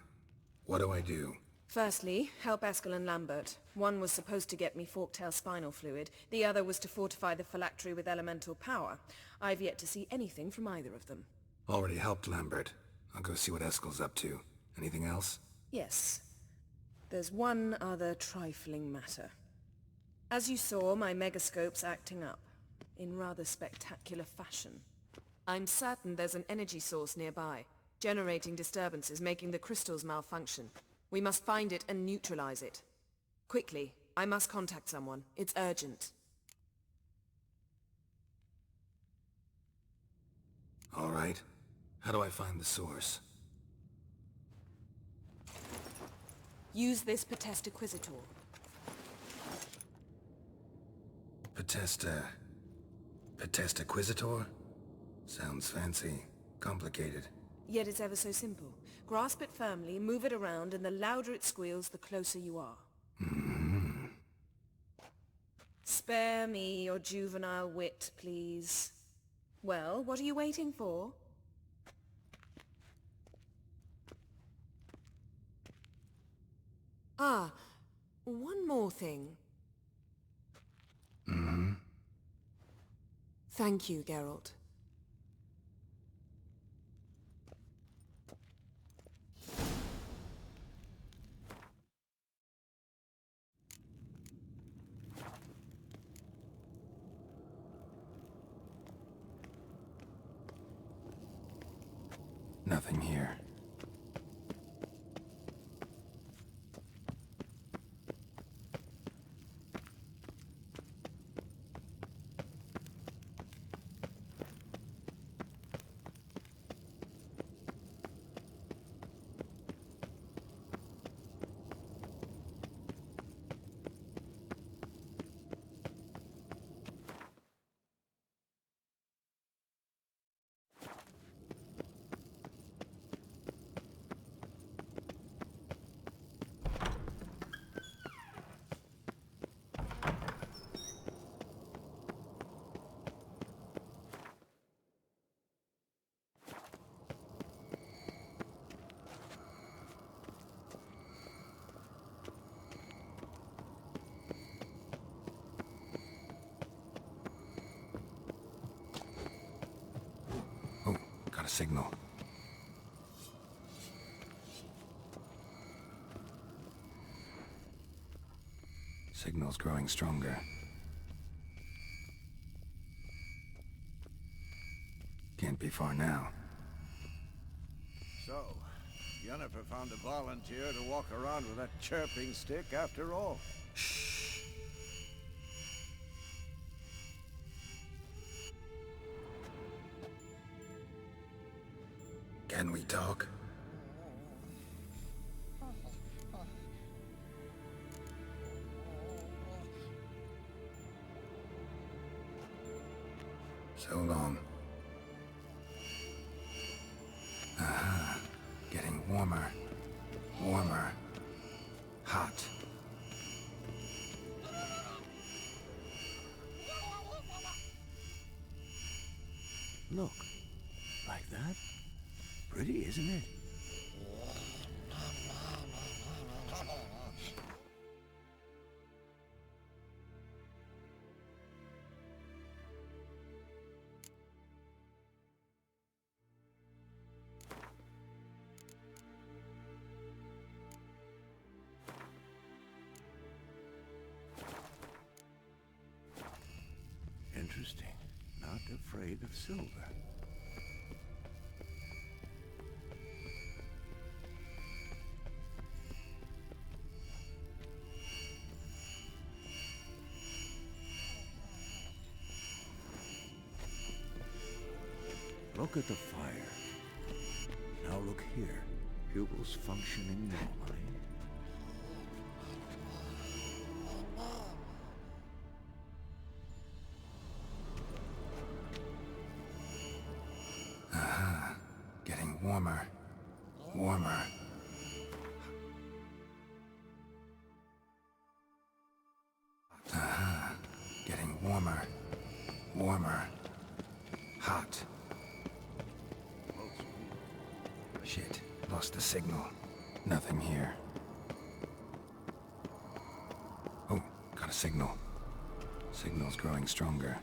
What do I do? Firstly, help Eskel and Lambert. One was supposed to get me forktail spinal fluid, the other was to fortify the phylactery with elemental power. I've yet to see anything from either of them. Already helped Lambert. I'll go see what Eskel's up to. Anything else? Yes. There's one other trifling matter. As you saw, my megascope's acting up, in rather spectacular fashion. I'm certain there's an energy source nearby, generating disturbances, making the crystals malfunction. We must find it and neutralize it. Quickly, I must contact someone. It's urgent. All right. How do I find the source? Use this Potestaquisitor. Potestaquisitor? Sounds fancy. Complicated. Yet it's ever so simple. Grasp it firmly, move it around, and the louder it squeals, the closer you are. Mm-hmm. Spare me your juvenile wit, please. Well, what are you waiting for? Ah, one more thing. Mm-hmm. Thank you, Geralt. Nothing here. Oh, got a signal. Signal's growing stronger. Can't be far now. So, Yennefer found a volunteer to walk around with that chirping stick after all. Shh. Can we talk? So long. Aha. Getting warmer. Warmer. Hot. Look. Like that? Pretty, isn't it? Interesting. Not afraid of silver. Look at the fire. Now look here. Pupils functioning normally. Aha. Getting warmer. Warmer. Aha. Getting warmer. Warmer. Hot. Shit. Lost the signal. Nothing here. signal. Signal's growing stronger.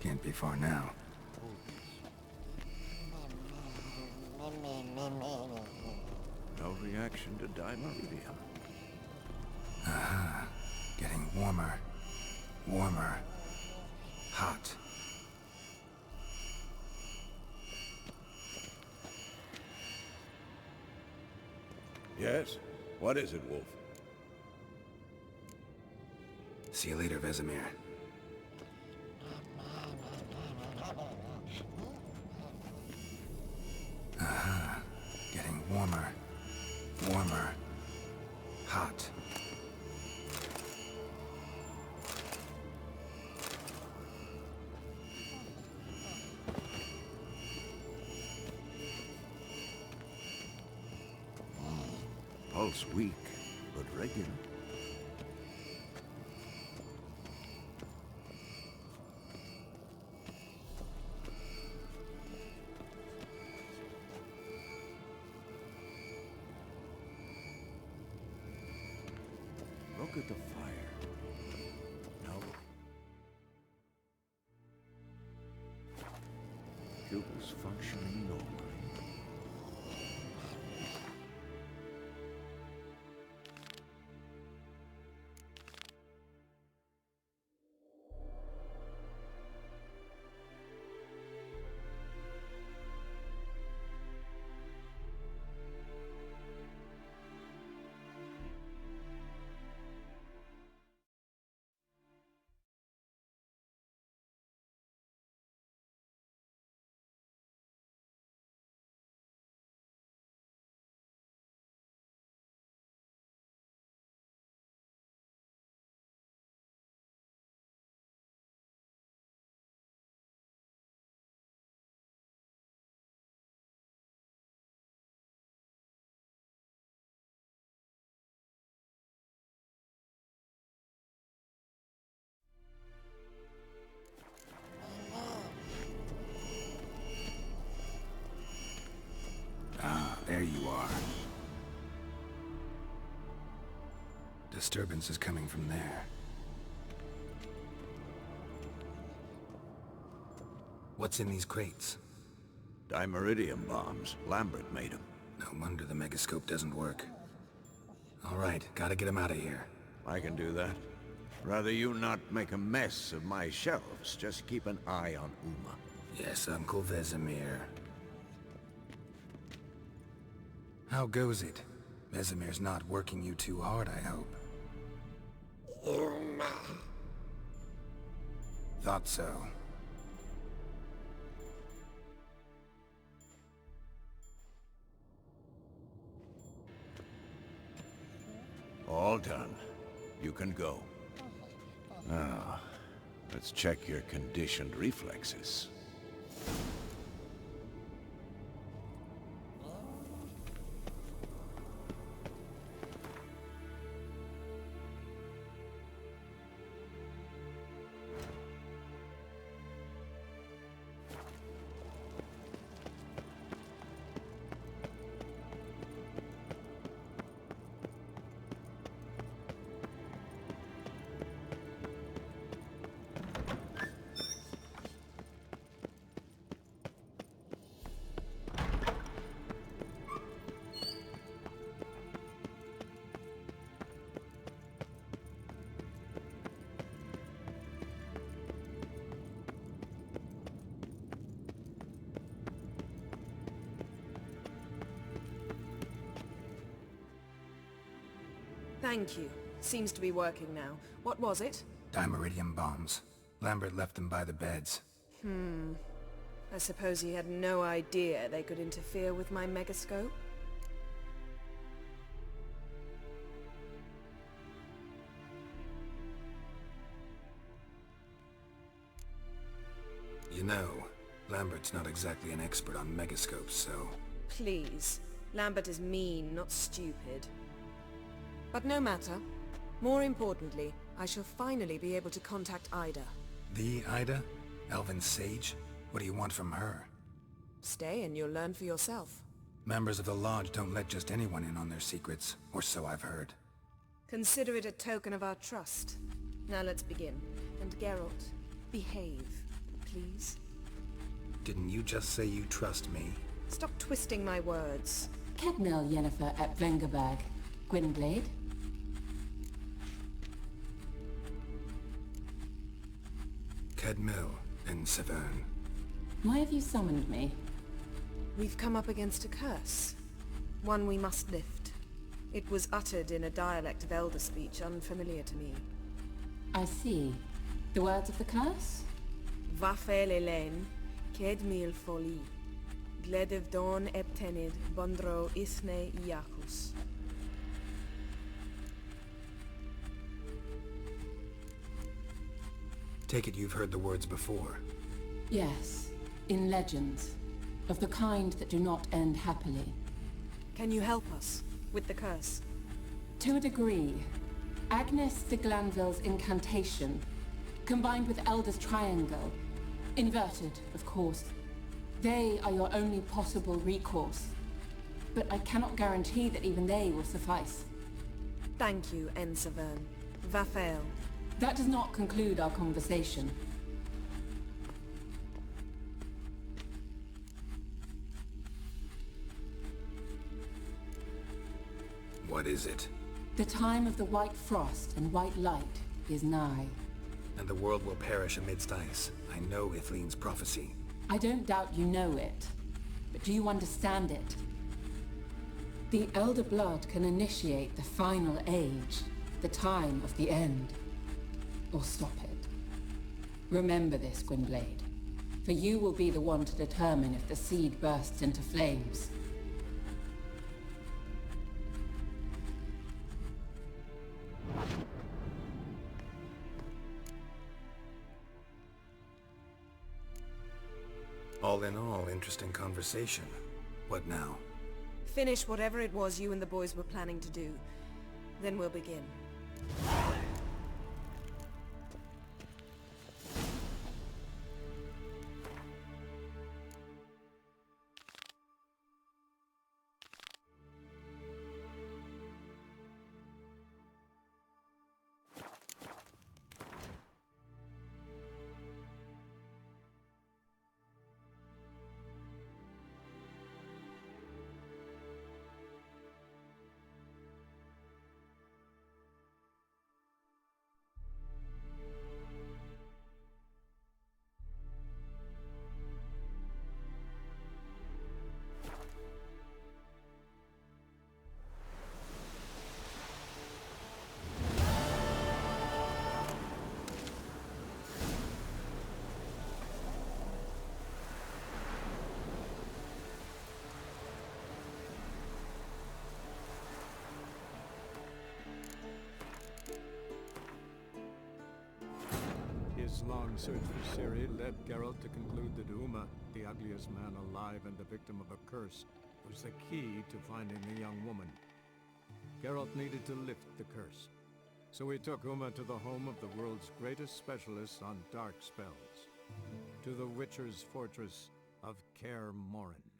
Can't be far now. No reaction to dimeridium. Aha. Getting warmer. Warmer. Hot. Yes? What is it, Wolf? See you later, Vesemir. Aha. Getting warmer. Warmer. Hot. Pulse weak, but regular. Look at the fire. No. Pupils functioning normally. There you are. Disturbance is coming from there. What's in these crates? Dimeridium bombs. Lambert made them. No wonder the megascope doesn't work. All right, gotta get him out of here. I can do that. Rather you not make a mess of my shelves. Just keep an eye on Uma. Yes, Uncle Vesemir. How goes it? Vesemir's not working you too hard, I hope. Thought so. All done. You can go. Now, let's check your conditioned reflexes. Thank you. Seems to be working now. What was it? Dimeridium bombs. Lambert left them by the beds. I suppose he had no idea they could interfere with my megascope? You know, Lambert's not exactly an expert on megascopes, so... Please. Lambert is mean, not stupid. But no matter. More importantly, I shall finally be able to contact Ida. The Ida? Elven sage? What do you want from her? Stay and you'll learn for yourself. Members of the Lodge don't let just anyone in on their secrets, or so I've heard. Consider it a token of our trust. Now let's begin. And Geralt, behave, please. Didn't you just say you trust me? Stop twisting my words. Kedmil Yennefer at Vengerberg. Gwynblade? Kedmil and Severn. Why have you summoned me? We've come up against a curse. One we must lift. It was uttered in a dialect of Elder speech unfamiliar to me. I see. The words of the curse? Vafel Elen, Kedmil Foli. Gledev Don Eptenid, Bondro Isne Iacus. Take it you've heard the words before. Yes. In legends. Of the kind that do not end happily. Can you help us with the curse? To a degree. Agnes de Glanville's incantation, combined with Elder's triangle, inverted, of course. They are your only possible recourse. But I cannot guarantee that even they will suffice. Thank you, Severn. Vafel. That does not conclude our conversation. What is it? The time of the white frost and white light is nigh. And the world will perish amidst ice. I know Ithleen's prophecy. I don't doubt you know it, but do you understand it? The Elder Blood can initiate the final age, the time of the end, or stop it. Remember this, Gwynblade, for you will be the one to determine if the seed bursts into flames. All in all, interesting conversation. What now? Finish whatever it was you and the boys were planning to do. Then we'll begin. His long search for Ciri led Geralt to conclude that Uma, the ugliest man alive and the victim of a curse, was the key to finding the young woman. Geralt needed to lift the curse, so he took Uma to the home of the world's greatest specialist on dark spells, to the Witcher's fortress of Kaer Morhen.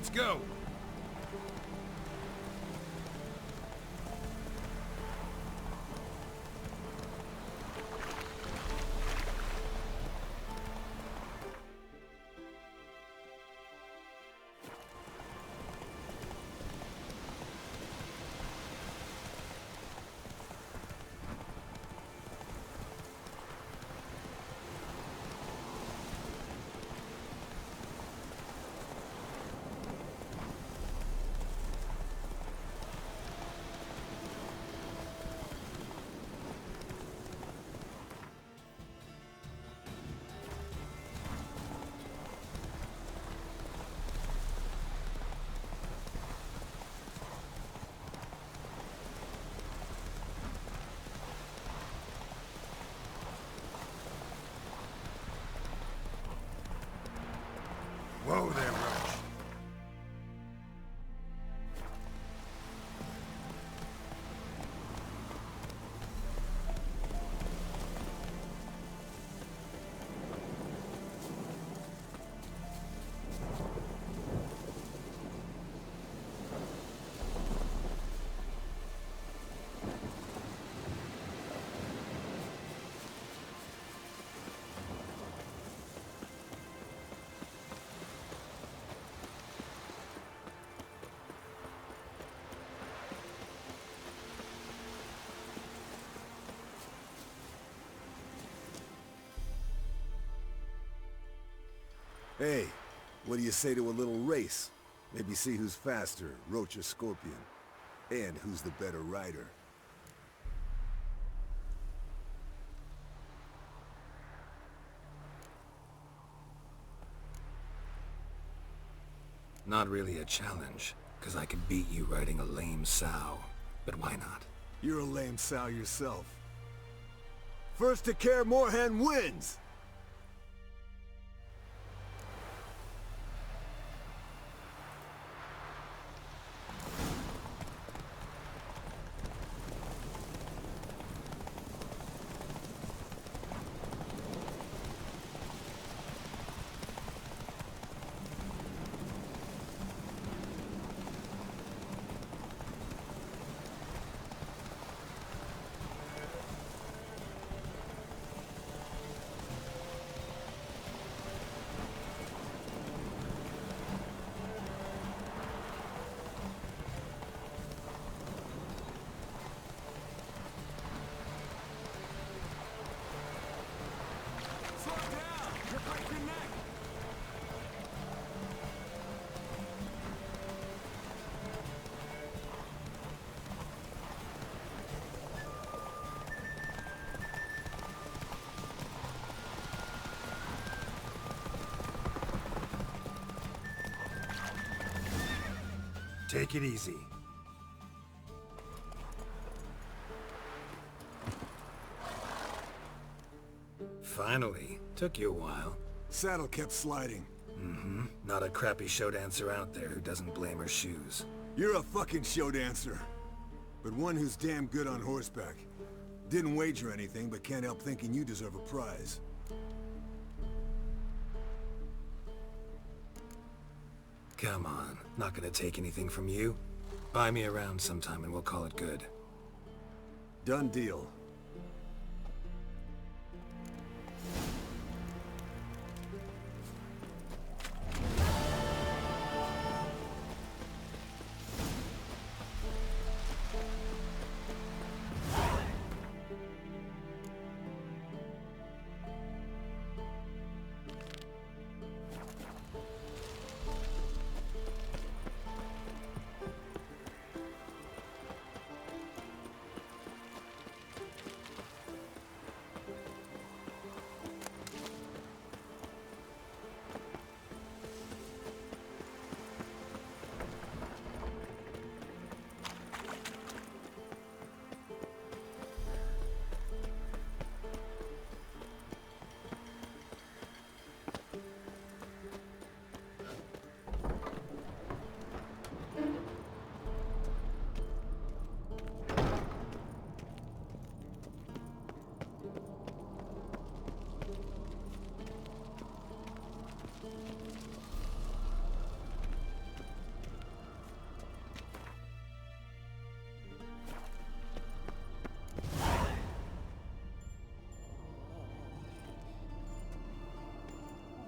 Let's go! Whoa there, Roach. Hey, what do you say to a little race? Maybe see who's faster, Roach or Scorpion. And who's the better rider. Not really a challenge, because I could beat you riding a lame sow. But why not? You're a lame sow yourself. First to Kaer Morhen wins! Take it easy. Finally. Took you a while. Saddle kept sliding. Mm-hmm. Not a crappy show dancer out there who doesn't blame her shoes. You're a fucking show dancer. But one who's damn good on horseback. Didn't wager anything, but can't help thinking you deserve a prize. Come on. Not gonna take anything from you. Buy me around sometime and we'll call it good. Done deal.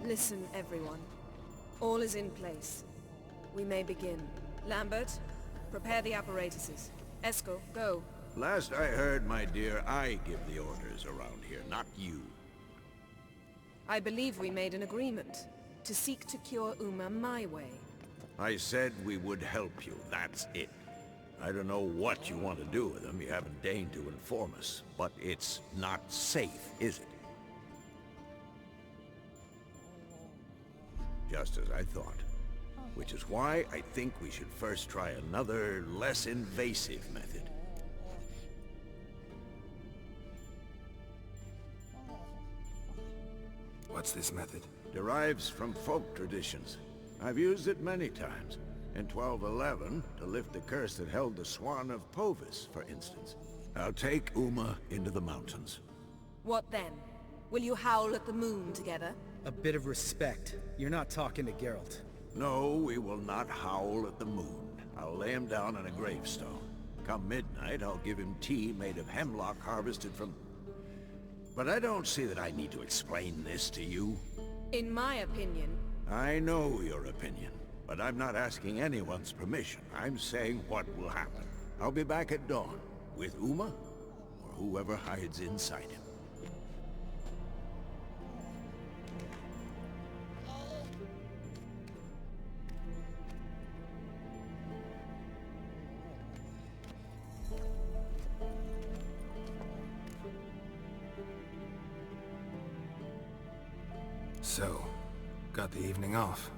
Listen, everyone. All is in place. We may begin. Lambert, prepare the apparatuses. Esco, go. Last I heard, my dear, I give the orders around here, not you. I believe we made an agreement to seek to cure Uma my way. I said we would help you, that's it. I don't know what you want to do with them, you haven't deigned to inform us, but it's not safe, is it? Just as I thought. Which is why I think we should first try another, less invasive method. What's this method? Derives from folk traditions. I've used it many times. In 1211, to lift the curse that held the Swan of Povis, for instance. I'll take Uma into the mountains. What then? Will you howl at the moon together? A bit of respect. You're not talking to Geralt. No, we will not howl at the moon. I'll lay him down on a gravestone. Come midnight, I'll give him tea made of hemlock harvested from... But I don't see that I need to explain this to you. In my opinion... I know your opinion, but I'm not asking anyone's permission. I'm saying what will happen. I'll be back at dawn, with Uma, or whoever hides inside him. So, got the evening off.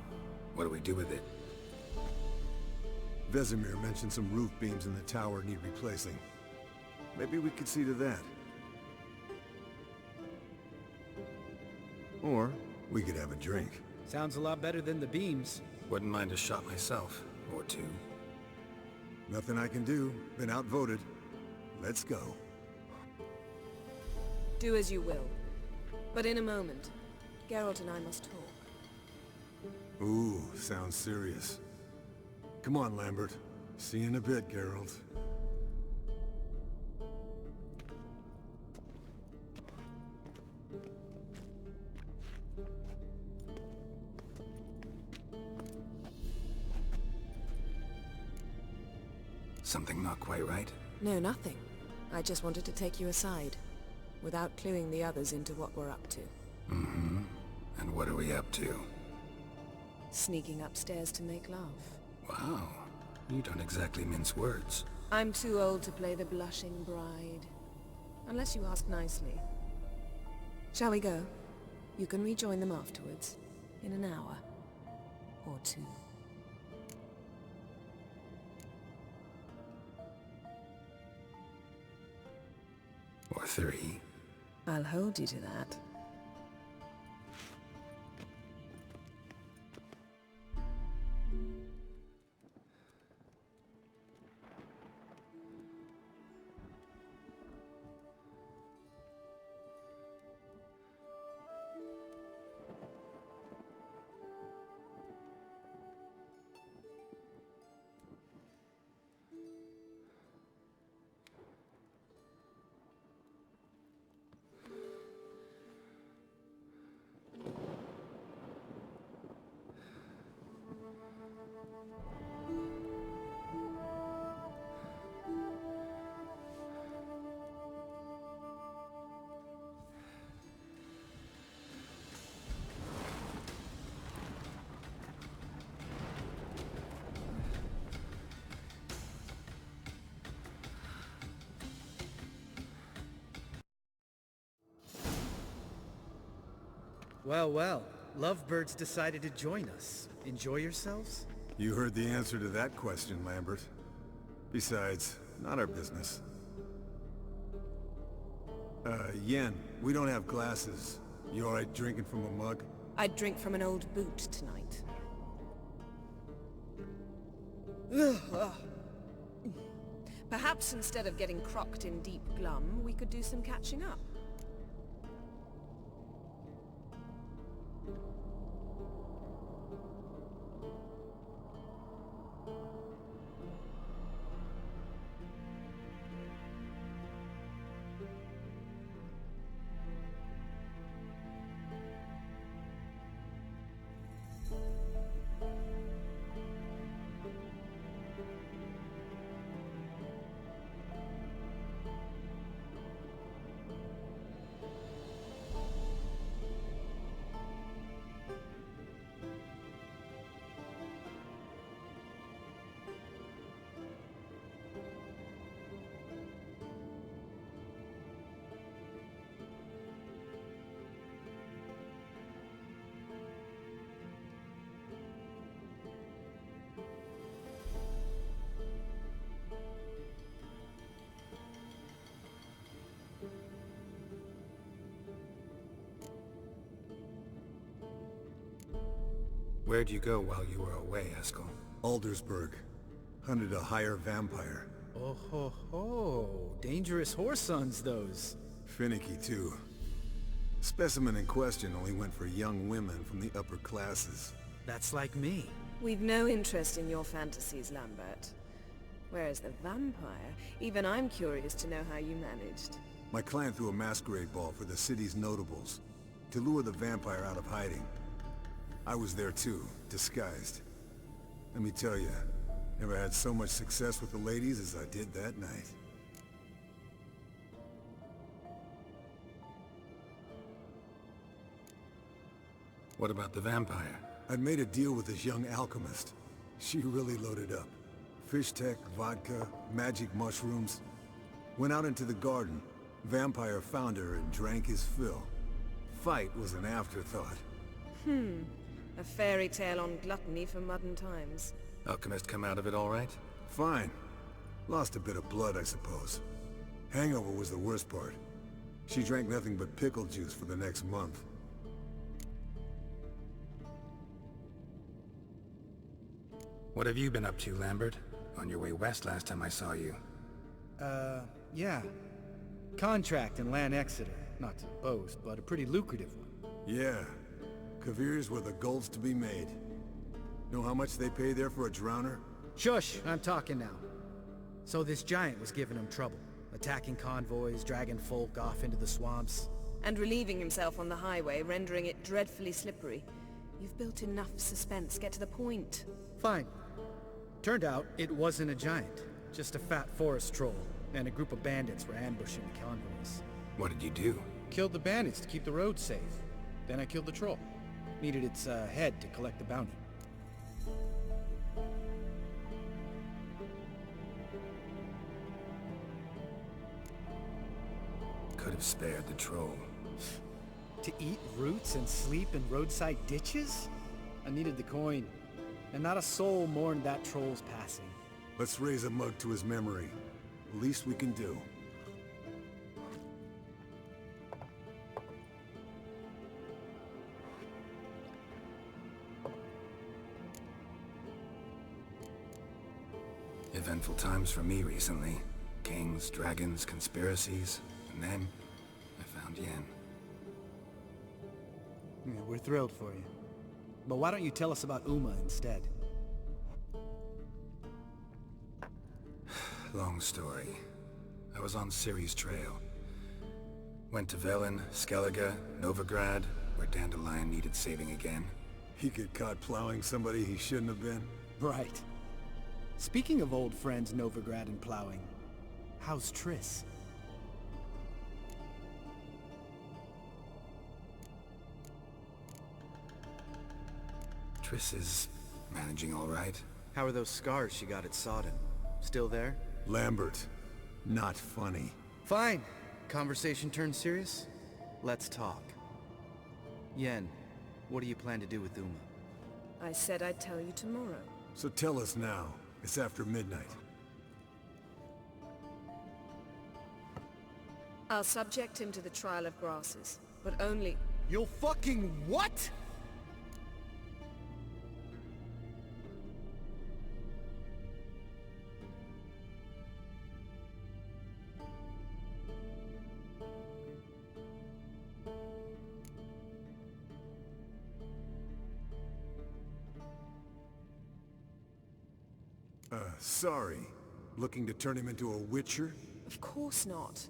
What do we do with it? Vesemir mentioned some roof beams in the tower need replacing. Maybe we could see to that. Or we could have a drink. Sounds a lot better than the beams. Wouldn't mind a shot myself, or two. Nothing I can do. Been outvoted. Let's go. Do as you will. But in a moment, Geralt and I must talk. Ooh, sounds serious. Come on, Lambert. See you in a bit, Geralt. Something not quite right? No, nothing. I just wanted to take you aside, without cluing the others into what we're up to. Mm-hmm. And what are we up to? Sneaking upstairs to make love. Wow. You don't exactly mince words. I'm too old to play the blushing bride. Unless you ask nicely. Shall we go? You can rejoin them afterwards. In an hour. Or two. Or three. I'll hold you to that. Well, well. Lovebirds decided to join us. Enjoy yourselves? You heard the answer to that question, Lambert. Besides, not our business. Yen, we don't have glasses. You alright drinking from a mug? I'd drink from an old boot tonight. Perhaps instead of getting crocked in deep glum, we could do some catching up. Where'd you go while you were away, Eskel? Aldersburg. Hunted a higher vampire. Oh ho ho. Dangerous horse sons, those. Finicky, too. Specimen in question only went for young women from the upper classes. That's like me. We've no interest in your fantasies, Lambert. Whereas the vampire, even I'm curious to know how you managed. My client threw a masquerade ball for the city's notables, to lure the vampire out of hiding. I was there too, disguised. Let me tell you, never had so much success with the ladies as I did that night. What about the vampire? I'd made a deal with this young alchemist. She really loaded up. Fish tech, vodka, magic mushrooms. Went out into the garden. Vampire found her and drank his fill. Fight was an afterthought. A fairy tale on gluttony for modern times. Alchemist come out of it all right? Fine. Lost a bit of blood, I suppose. Hangover was the worst part. She drank nothing but pickle juice for the next month. What have you been up to, Lambert? On your way west last time I saw you. Yeah. Contract in Lan Exeter. Not to boast, but a pretty lucrative one. Yeah. Kavir's were the gold's to be made. Know how much they pay there for a drowner? Shush, I'm talking now. So this giant was giving him trouble. Attacking convoys, dragging folk off into the swamps. And relieving himself on the highway, rendering it dreadfully slippery. You've built enough suspense. Get to the point. Fine. Turned out it wasn't a giant. Just a fat forest troll. And a group of bandits were ambushing the convoys. What did you do? Killed the bandits to keep the road safe. Then I killed the troll. Needed its head to collect the bounty. Could have spared the troll. To eat roots and sleep in roadside ditches? I needed the coin. And not a soul mourned that troll's passing. Let's raise a mug to his memory. The least we can do. Eventful times for me recently. Kings, dragons, conspiracies, and then I found Yen. Yeah, we're thrilled for you. But why don't you tell us about Uma instead? Long story. I was on Ciri's trail. Went to Velen, Skellige, Novigrad, where Dandelion needed saving again. He get caught plowing somebody he shouldn't have been. Right. Speaking of old friends Novigrad and plowing, how's Triss? Triss is managing all right. How are those scars she got at Sodden? Still there? Lambert. Not funny. Fine. Conversation turned serious? Let's talk. Yen, what do you plan to do with Uma? I said I'd tell you tomorrow. So tell us now. It's after midnight. I'll subject him to the trial of grasses, but only... You'll fucking what?! Sorry. Looking to turn him into a witcher? Of course not.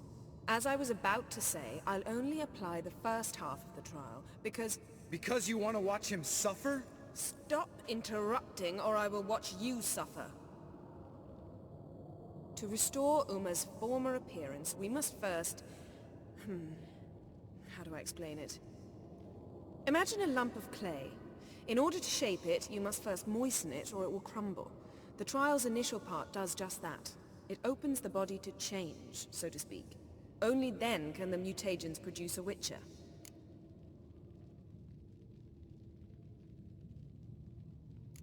As I was about to say, I'll only apply the first half of the trial, because... Because you want to watch him suffer? Stop interrupting, or I will watch you suffer. To restore Uma's former appearance, we must first... How do I explain it? Imagine a lump of clay. In order to shape it, you must first moisten it, or it will crumble. The trial's initial part does just that. It opens the body to change, so to speak. Only then can the mutagens produce a witcher.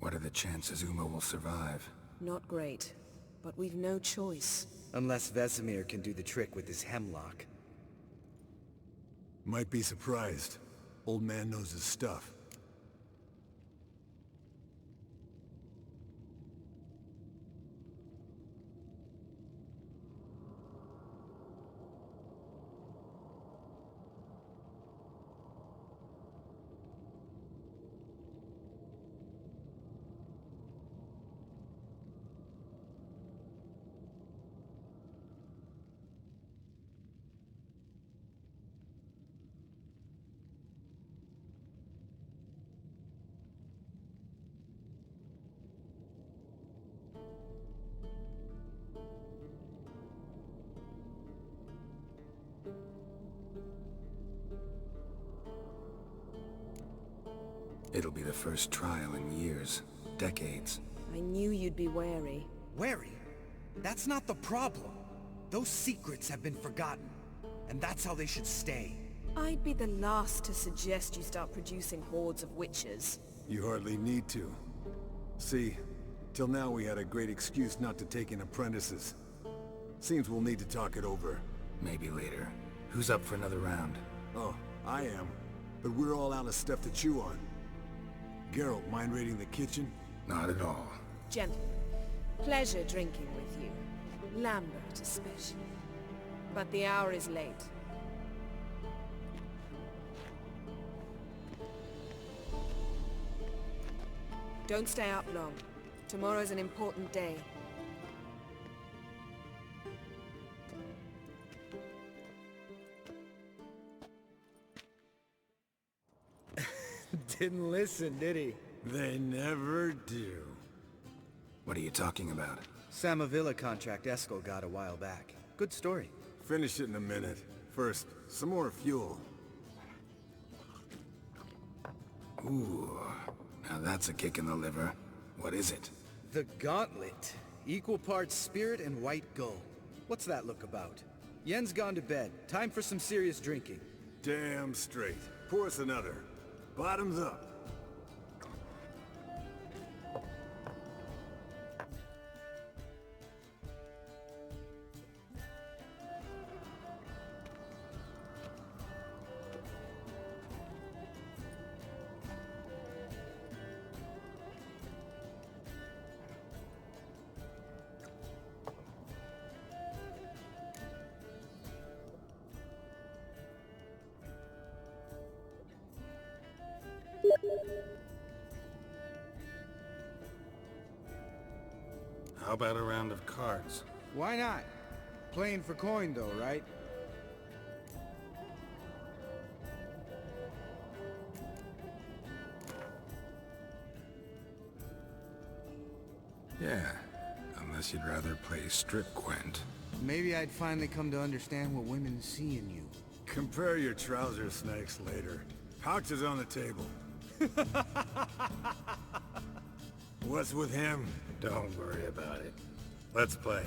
What are the chances Uma will survive? Not great, but we've no choice. Unless Vesemir can do the trick with his hemlock. Might be surprised. Old man knows his stuff. It'll be the first trial in years, decades. I knew you'd be wary. Wary? That's not the problem. Those secrets have been forgotten, and that's how they should stay. I'd be the last to suggest you start producing hordes of witches. You hardly need to. See, till now we had a great excuse not to take in apprentices. Seems we'll need to talk it over. Maybe later. Who's up for another round? Oh, I am. But we're all out of stuff to chew on. Geralt, mind raiding the kitchen? Not at all. Gentlemen, pleasure drinking with you. Lambert especially. But the hour is late. Don't stay up long. Tomorrow's an important day. Didn't listen, did he? They never do. What are you talking about? Samavilla contract Eskel got a while back. Good story. Finish it in a minute. First, some more fuel. Ooh, now that's a kick in the liver. What is it? The Gauntlet. Equal parts spirit and white gull. What's that look about? Yen's gone to bed. Time for some serious drinking. Damn straight. Pour us another. Bottoms up. How about a round of cards? Why not? Playing for coin though, right? Yeah, unless you'd rather play strip Quent. Maybe I'd finally come to understand what women see in you. Compare your trouser snakes later. Pouch is on the table. What's with him? Don't worry about it. Let's play.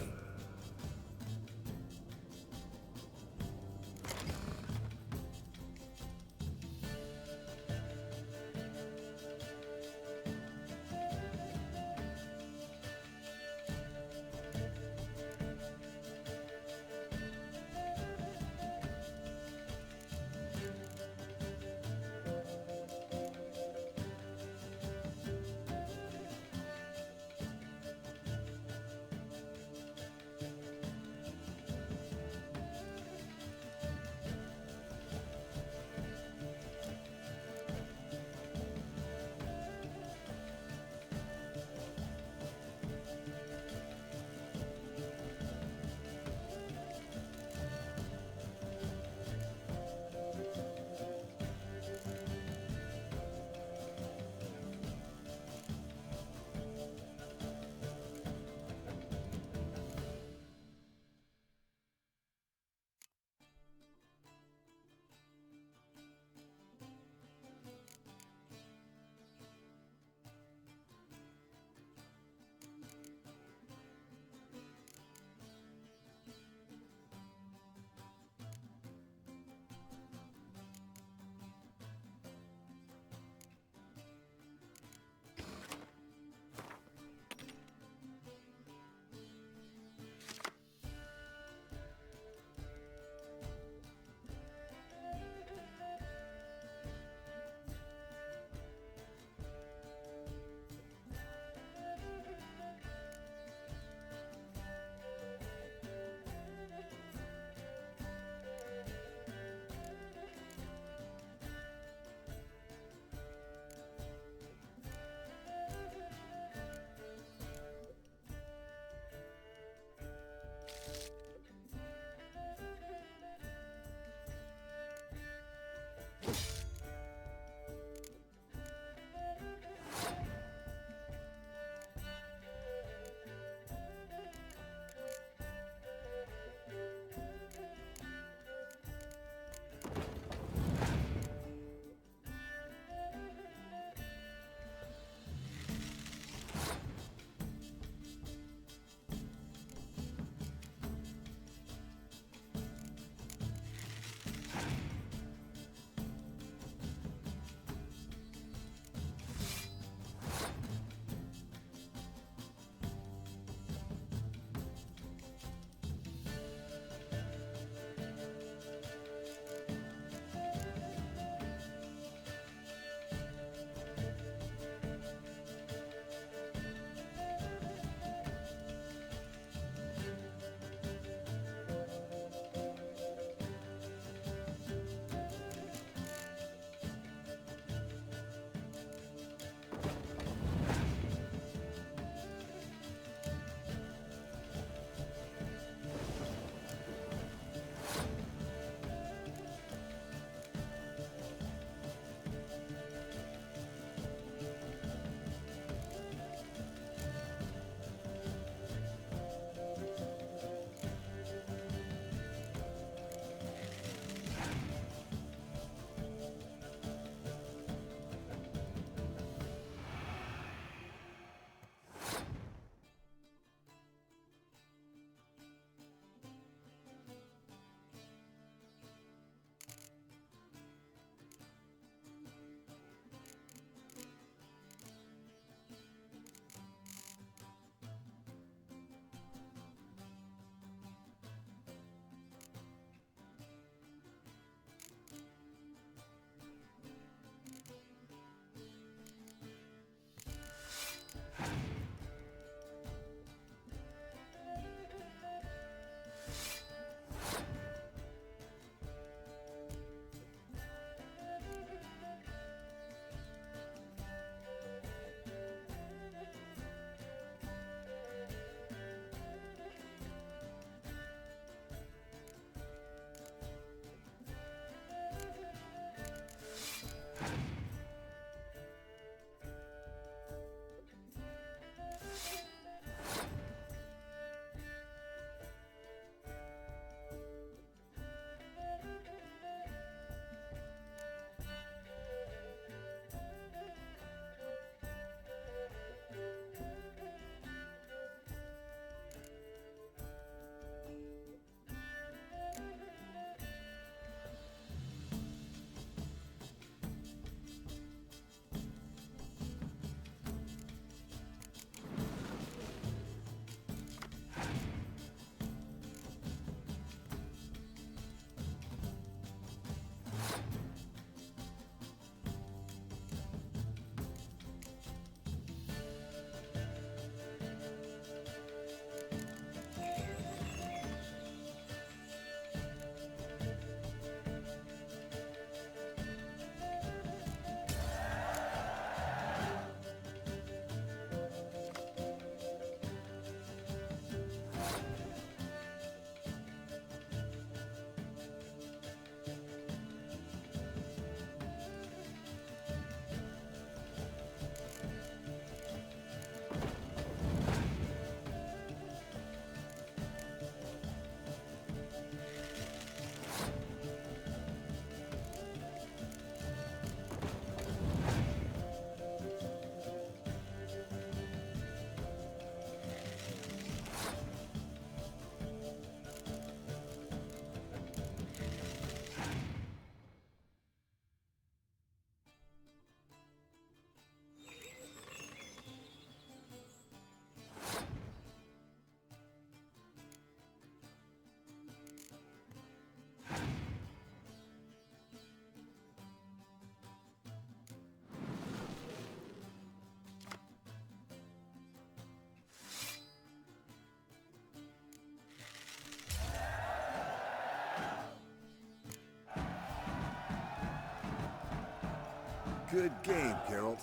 Good game, Geralt.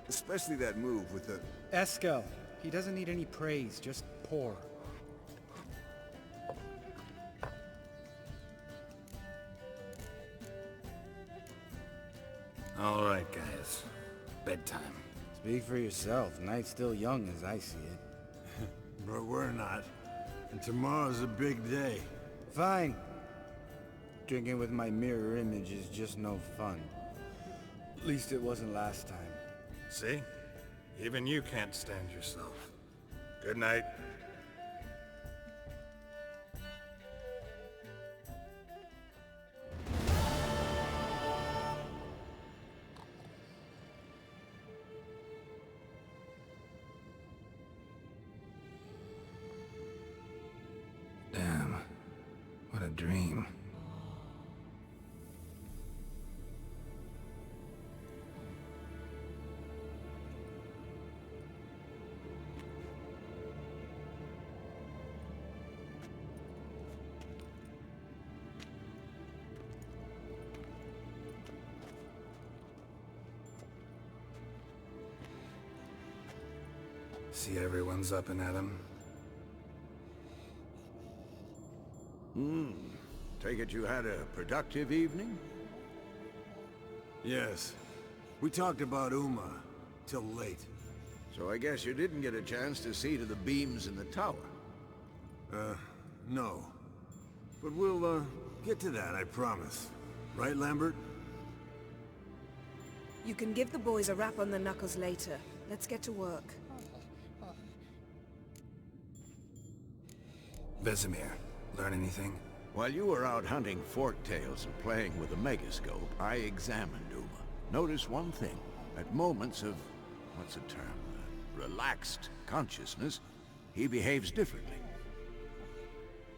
Especially that move with the... Eskel. He doesn't need any praise, just pour. All right, guys. Bedtime. Speak for yourself. Night's still young as I see it. But we're not. And tomorrow's a big day. Fine. Drinking with my mirror image is just no fun. At least it wasn't last time. See? Even you can't stand yourself. Good night. Damn. What a dream. See everyone's up and at 'em. Take it you had a productive evening? Yes. We talked about Uma till late. So I guess you didn't get a chance to see to the beams in the tower. No. But we'll, get to that, I promise. Right, Lambert? You can give the boys a rap on the knuckles later. Let's get to work. Vesemir, learn anything? While you were out hunting forktails and playing with a megascope, I examined Uma. Notice one thing. At moments of, what's the term, relaxed consciousness, he behaves differently.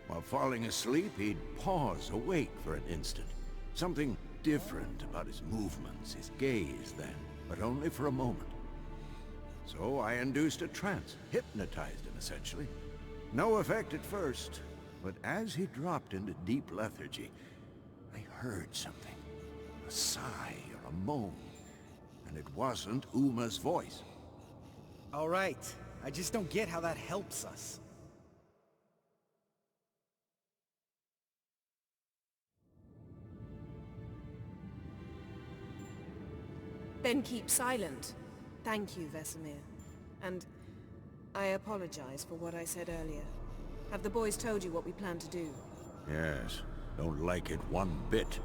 While falling asleep, he'd pause awake for an instant. Something different about his movements, his gaze then, but only for a moment. So I induced a trance, hypnotized him essentially. No effect at first, but as he dropped into deep lethargy, I heard something. A sigh or a moan. And it wasn't Uma's voice. All right. I just don't get how that helps us. Then keep silent. Thank you, Vesemir. And I apologize for what I said earlier. Have the boys told you what we plan to do? Yes, don't like it one bit.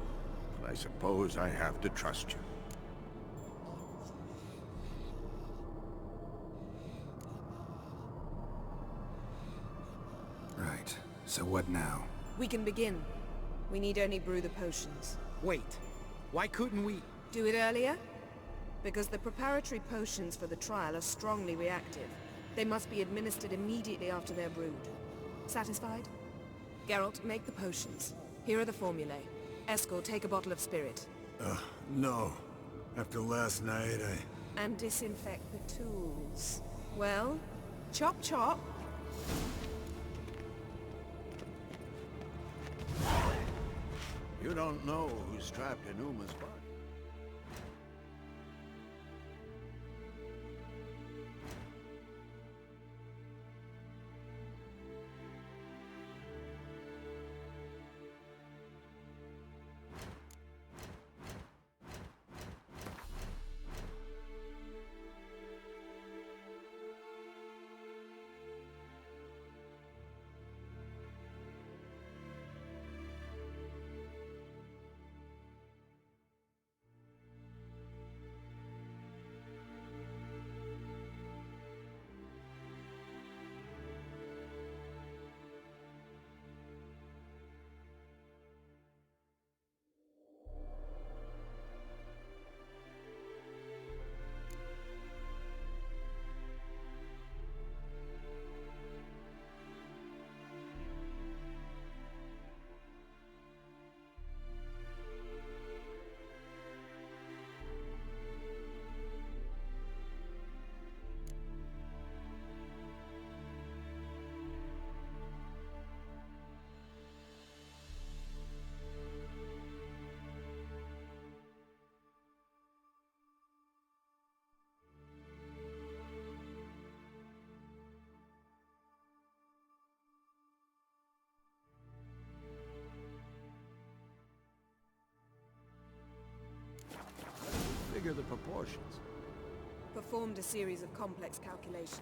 But I suppose I have to trust you. Right. So what now? We can begin. We need only brew the potions. Wait. Why couldn't we... Do it earlier? Because the preparatory potions for the trial are strongly reactive. They must be administered immediately after they're brewed. Satisfied? Geralt, make the potions. Here are the formulae. Eskel, take a bottle of spirit. No. After last night, I... And disinfect the tools. Well, chop chop. You don't know who's trapped in Uma's body. figure the proportions? Performed a series of complex calculations.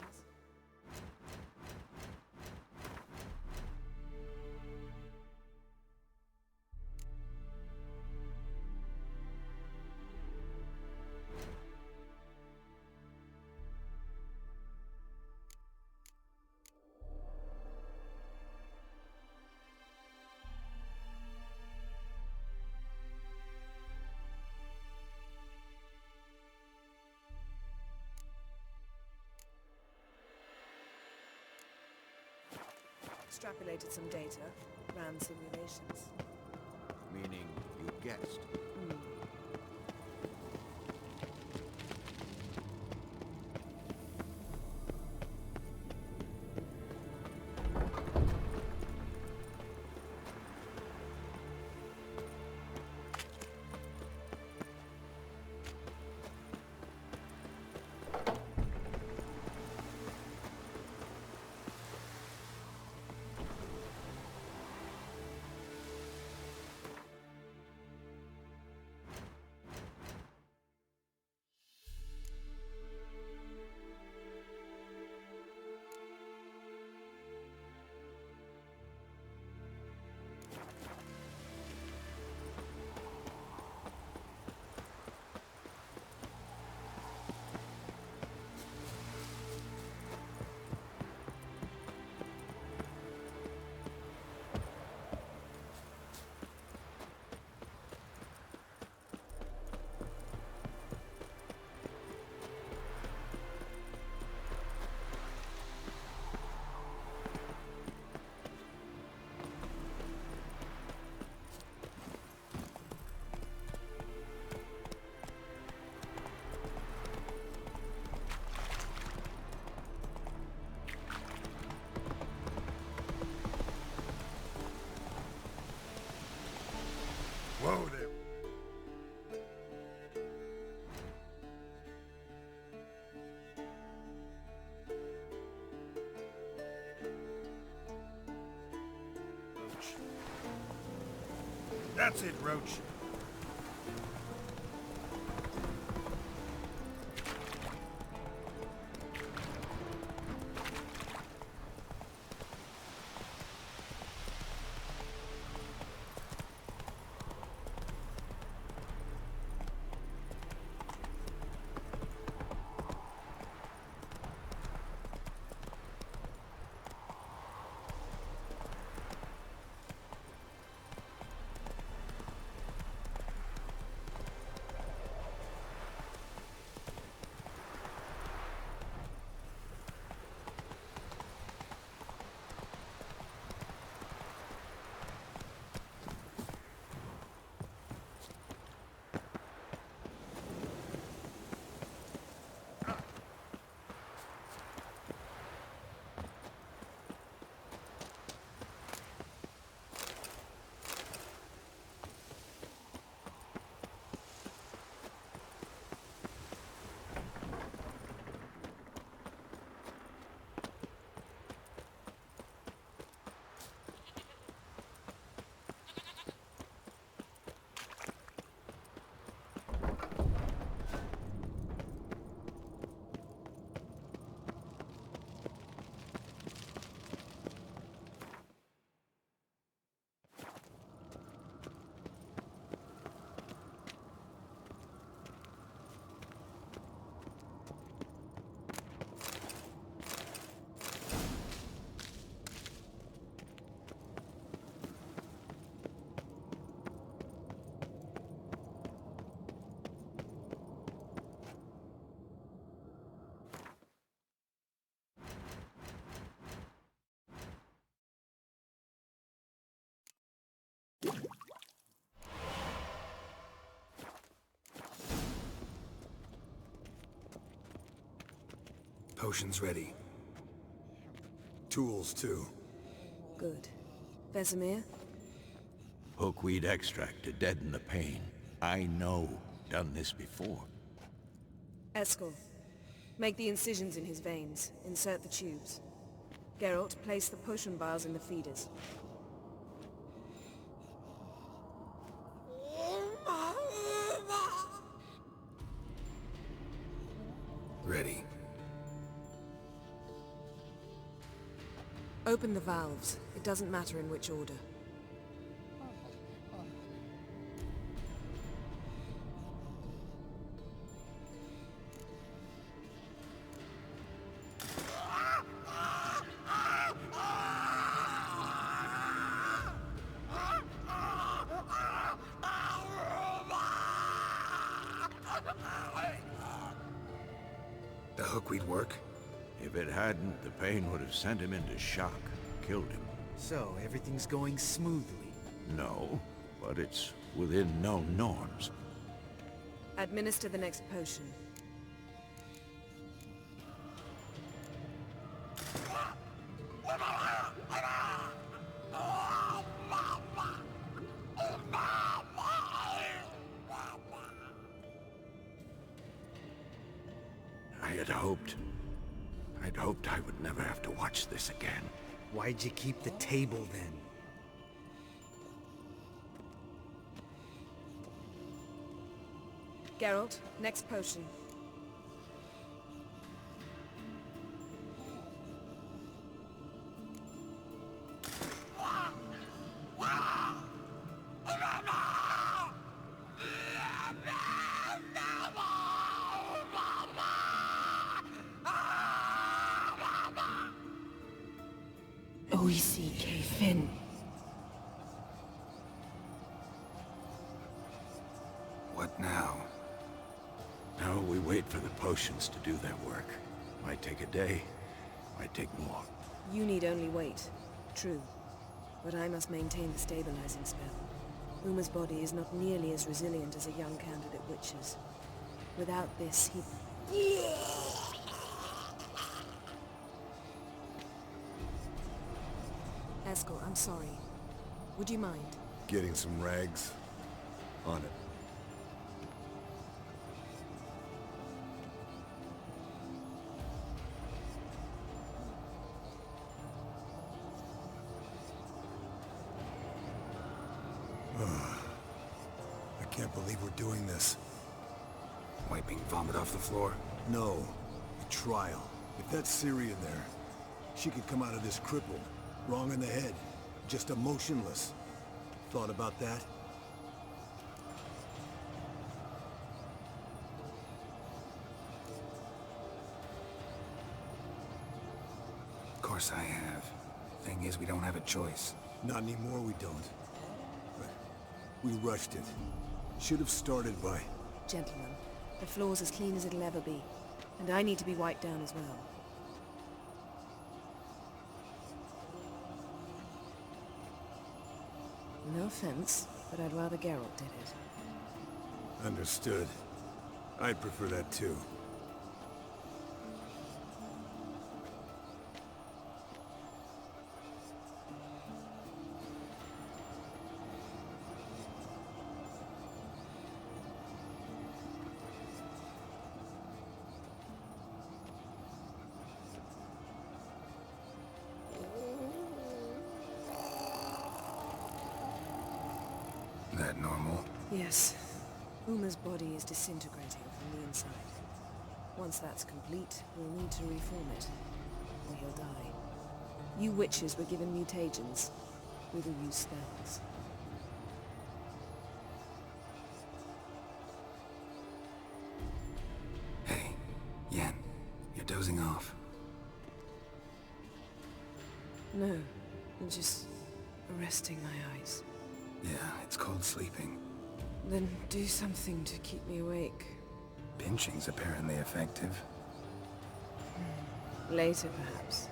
Extrapolated some data, ran simulations. Meaning you guessed. Whoa there. Roach. That's it, Roach. Potions ready. Tools, too. Good. Vesemir? Hookweed extract to deaden the pain. I know. Done this before. Eskel. Make the incisions in his veins. Insert the tubes. Geralt, place the potion vials in the feeders. open the valves. It doesn't matter in which order. The hookweed work? If it hadn't, the pain would have sent him into shock, killed him. So, everything's going smoothly. No, but it's within known norms. Administer the next potion. I'd hoped I would never have to watch this again. Why'd you keep the table then? Geralt, next potion. O-E-C-K Finn. What now? Now we wait for the potions to do their work. Might take a day, might take more. You need only wait. True. But I must maintain the stabilizing spell. Uma's body is not nearly as resilient as a young candidate witch's. Without this, he... Eskel, I'm sorry. Would you mind? Getting some rags? On it. I can't believe we're doing this. Wiping vomit off the floor? No. A trial. If that's Ciri in there, she could come out of this crippled. Wrong in the head. Just emotionless. Thought about that? Of course I have. Thing is, we don't have a choice. Not anymore, we don't. But we rushed it. Should have started by... Gentlemen, the floor's as clean as it'll ever be. And I need to be wiped down as well. No offense, but I'd rather Geralt did it. Understood. I'd prefer that too. That normal? Yes. Uma's body is disintegrating from the inside. Once that's complete, we'll need to reform it, or he'll die. You witches were given mutagens. We will use spells. Hey, Yen, you're dozing off. No, I'm just resting my eyes. Yeah, it's called sleeping. Then do something to keep me awake. Pinching's apparently effective. Later, perhaps.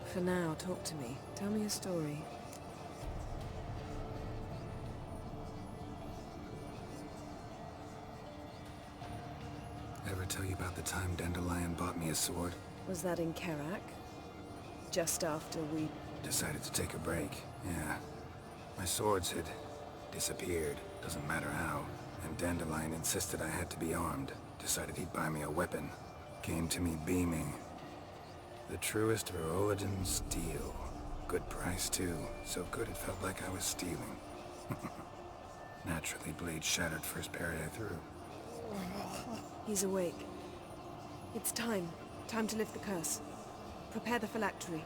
For now, talk to me. Tell me a story. Ever tell you about the time Dandelion bought me a sword? Was that in Karak? Just after we... Decided to take a break, yeah. My swords had disappeared, doesn't matter how, and Dandelion insisted I had to be armed. Decided he'd buy me a weapon. Came to me beaming. The truest Veroligan steel. Good price too, so good it felt like I was stealing. Naturally, blade shattered first parry I threw. He's awake. It's time. Time to lift the curse. Prepare the phylactery.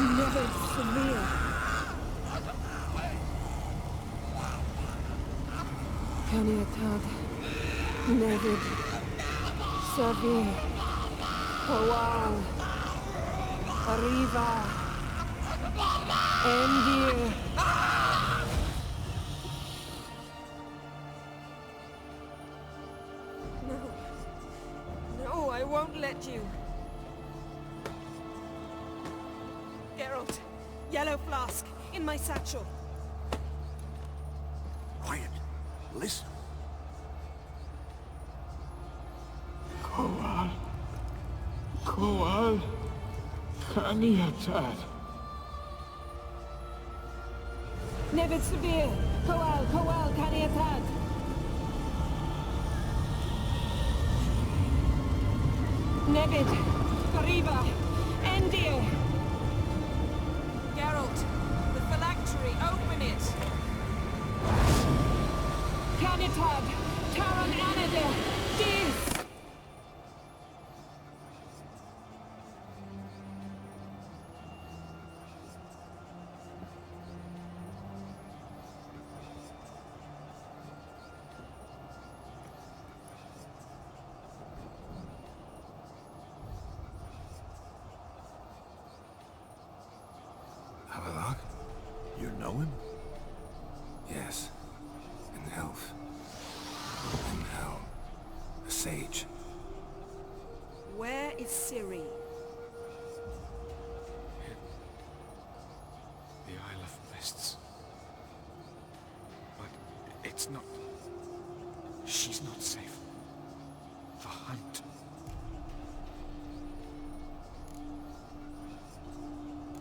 Never severe. Kaniatad, Nevid, Servir, Kowal, Arriva, Endir. No, I won't let you. Geralt, yellow flask, in my satchel. Quiet. Listen. Koal, Kaniatad. Nevid Severe, Kowal, Kaniatad. Nevid, Arriva, Endir. Geralt, the phylactery, open it! Canitad, Taron Anadir, Dis! Havelock? You know him? Yes. An elf. In hell. A sage. Where is Ciri? The Isle of Mists. But it's not... She's not safe. The hunt.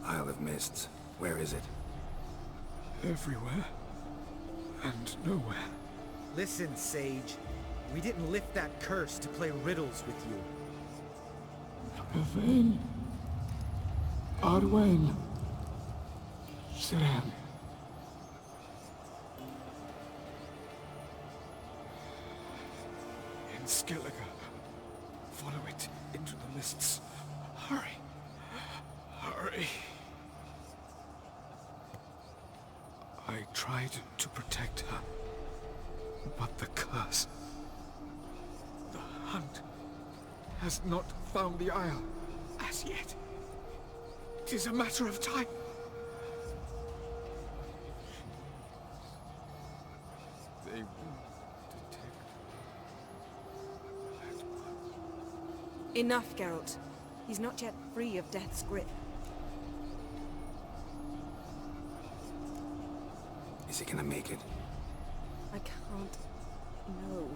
Isle of Mists. Where is it? Everywhere. And nowhere. Listen, Sage. We didn't lift that curse to play riddles with you. Yvain. Arwen. Siran. In Skellige. Follow it into the mists. Hurry. Hurry. I tried to protect her, but the curse... The hunt has not found the Isle as yet. It is a matter of time. They will detect that one. Enough, Geralt. He's not yet free of death's grip. Is he gonna make it? I can't... No.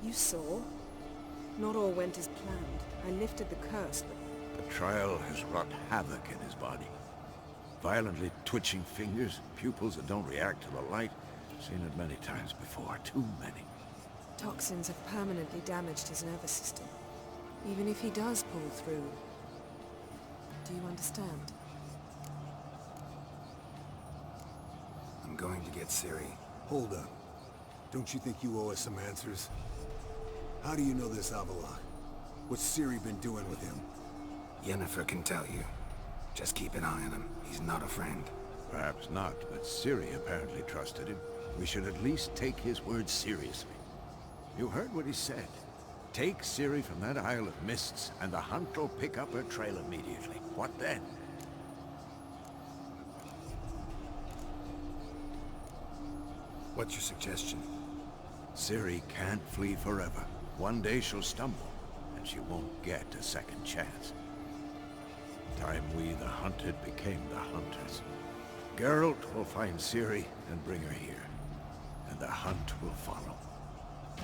You saw? Not all went as planned. I lifted the curse, but... The trial has wrought havoc in his body. Violently twitching fingers, pupils that don't react to the light. Seen it many times before, too many. Toxins have permanently damaged his nervous system. Even if he does pull through... Do you understand? I'm going to get Ciri. Hold up. Don't you think you owe us some answers? How do you know this Avallac'h? What's Ciri been doing with him? Yennefer can tell you. Just keep an eye on him. He's not a friend. Perhaps not, but Ciri apparently trusted him. We should at least take his words seriously. You heard what he said. Take Ciri from that Isle of Mists, and the hunt will pick up her trail immediately. What then? What's your suggestion? Ciri can't flee forever. One day she'll stumble, and she won't get a second chance. Time we, the hunted, became the hunters. Geralt will find Ciri and bring her here, and the hunt will follow.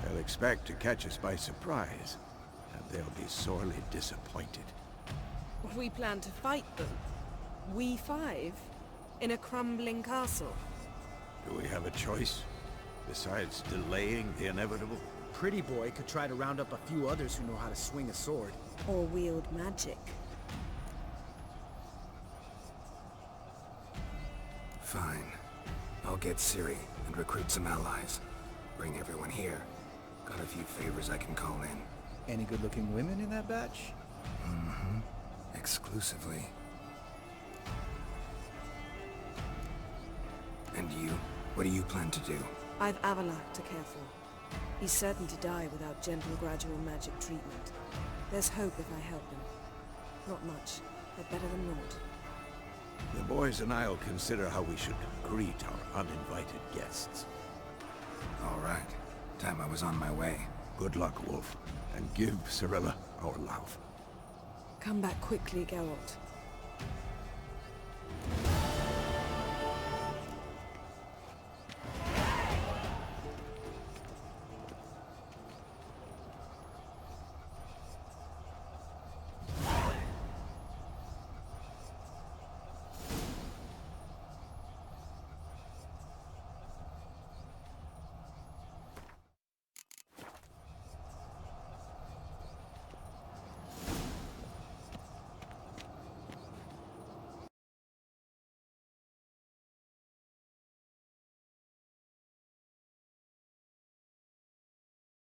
They'll expect to catch us by surprise, and they'll be sorely disappointed. We plan to fight them. We five? In a crumbling castle? Do we have a choice? Besides delaying the inevitable? Pretty Boy could try to round up a few others who know how to swing a sword. Or wield magic? Fine. I'll get Ciri and recruit some allies. Bring everyone here. Got a few favors I can call in. Any good-looking women in that batch? Mm-hmm. Exclusively. And you? What do you plan to do? I've Avalak to care for. He's certain to die without gentle, gradual magic treatment. There's hope if I help him. Not much, but better than naught. The boys and I'll consider how we should greet our uninvited guests. All right. Time I was on my way. Good luck, Wolf, and give Cirilla our love. Come back quickly, Geralt.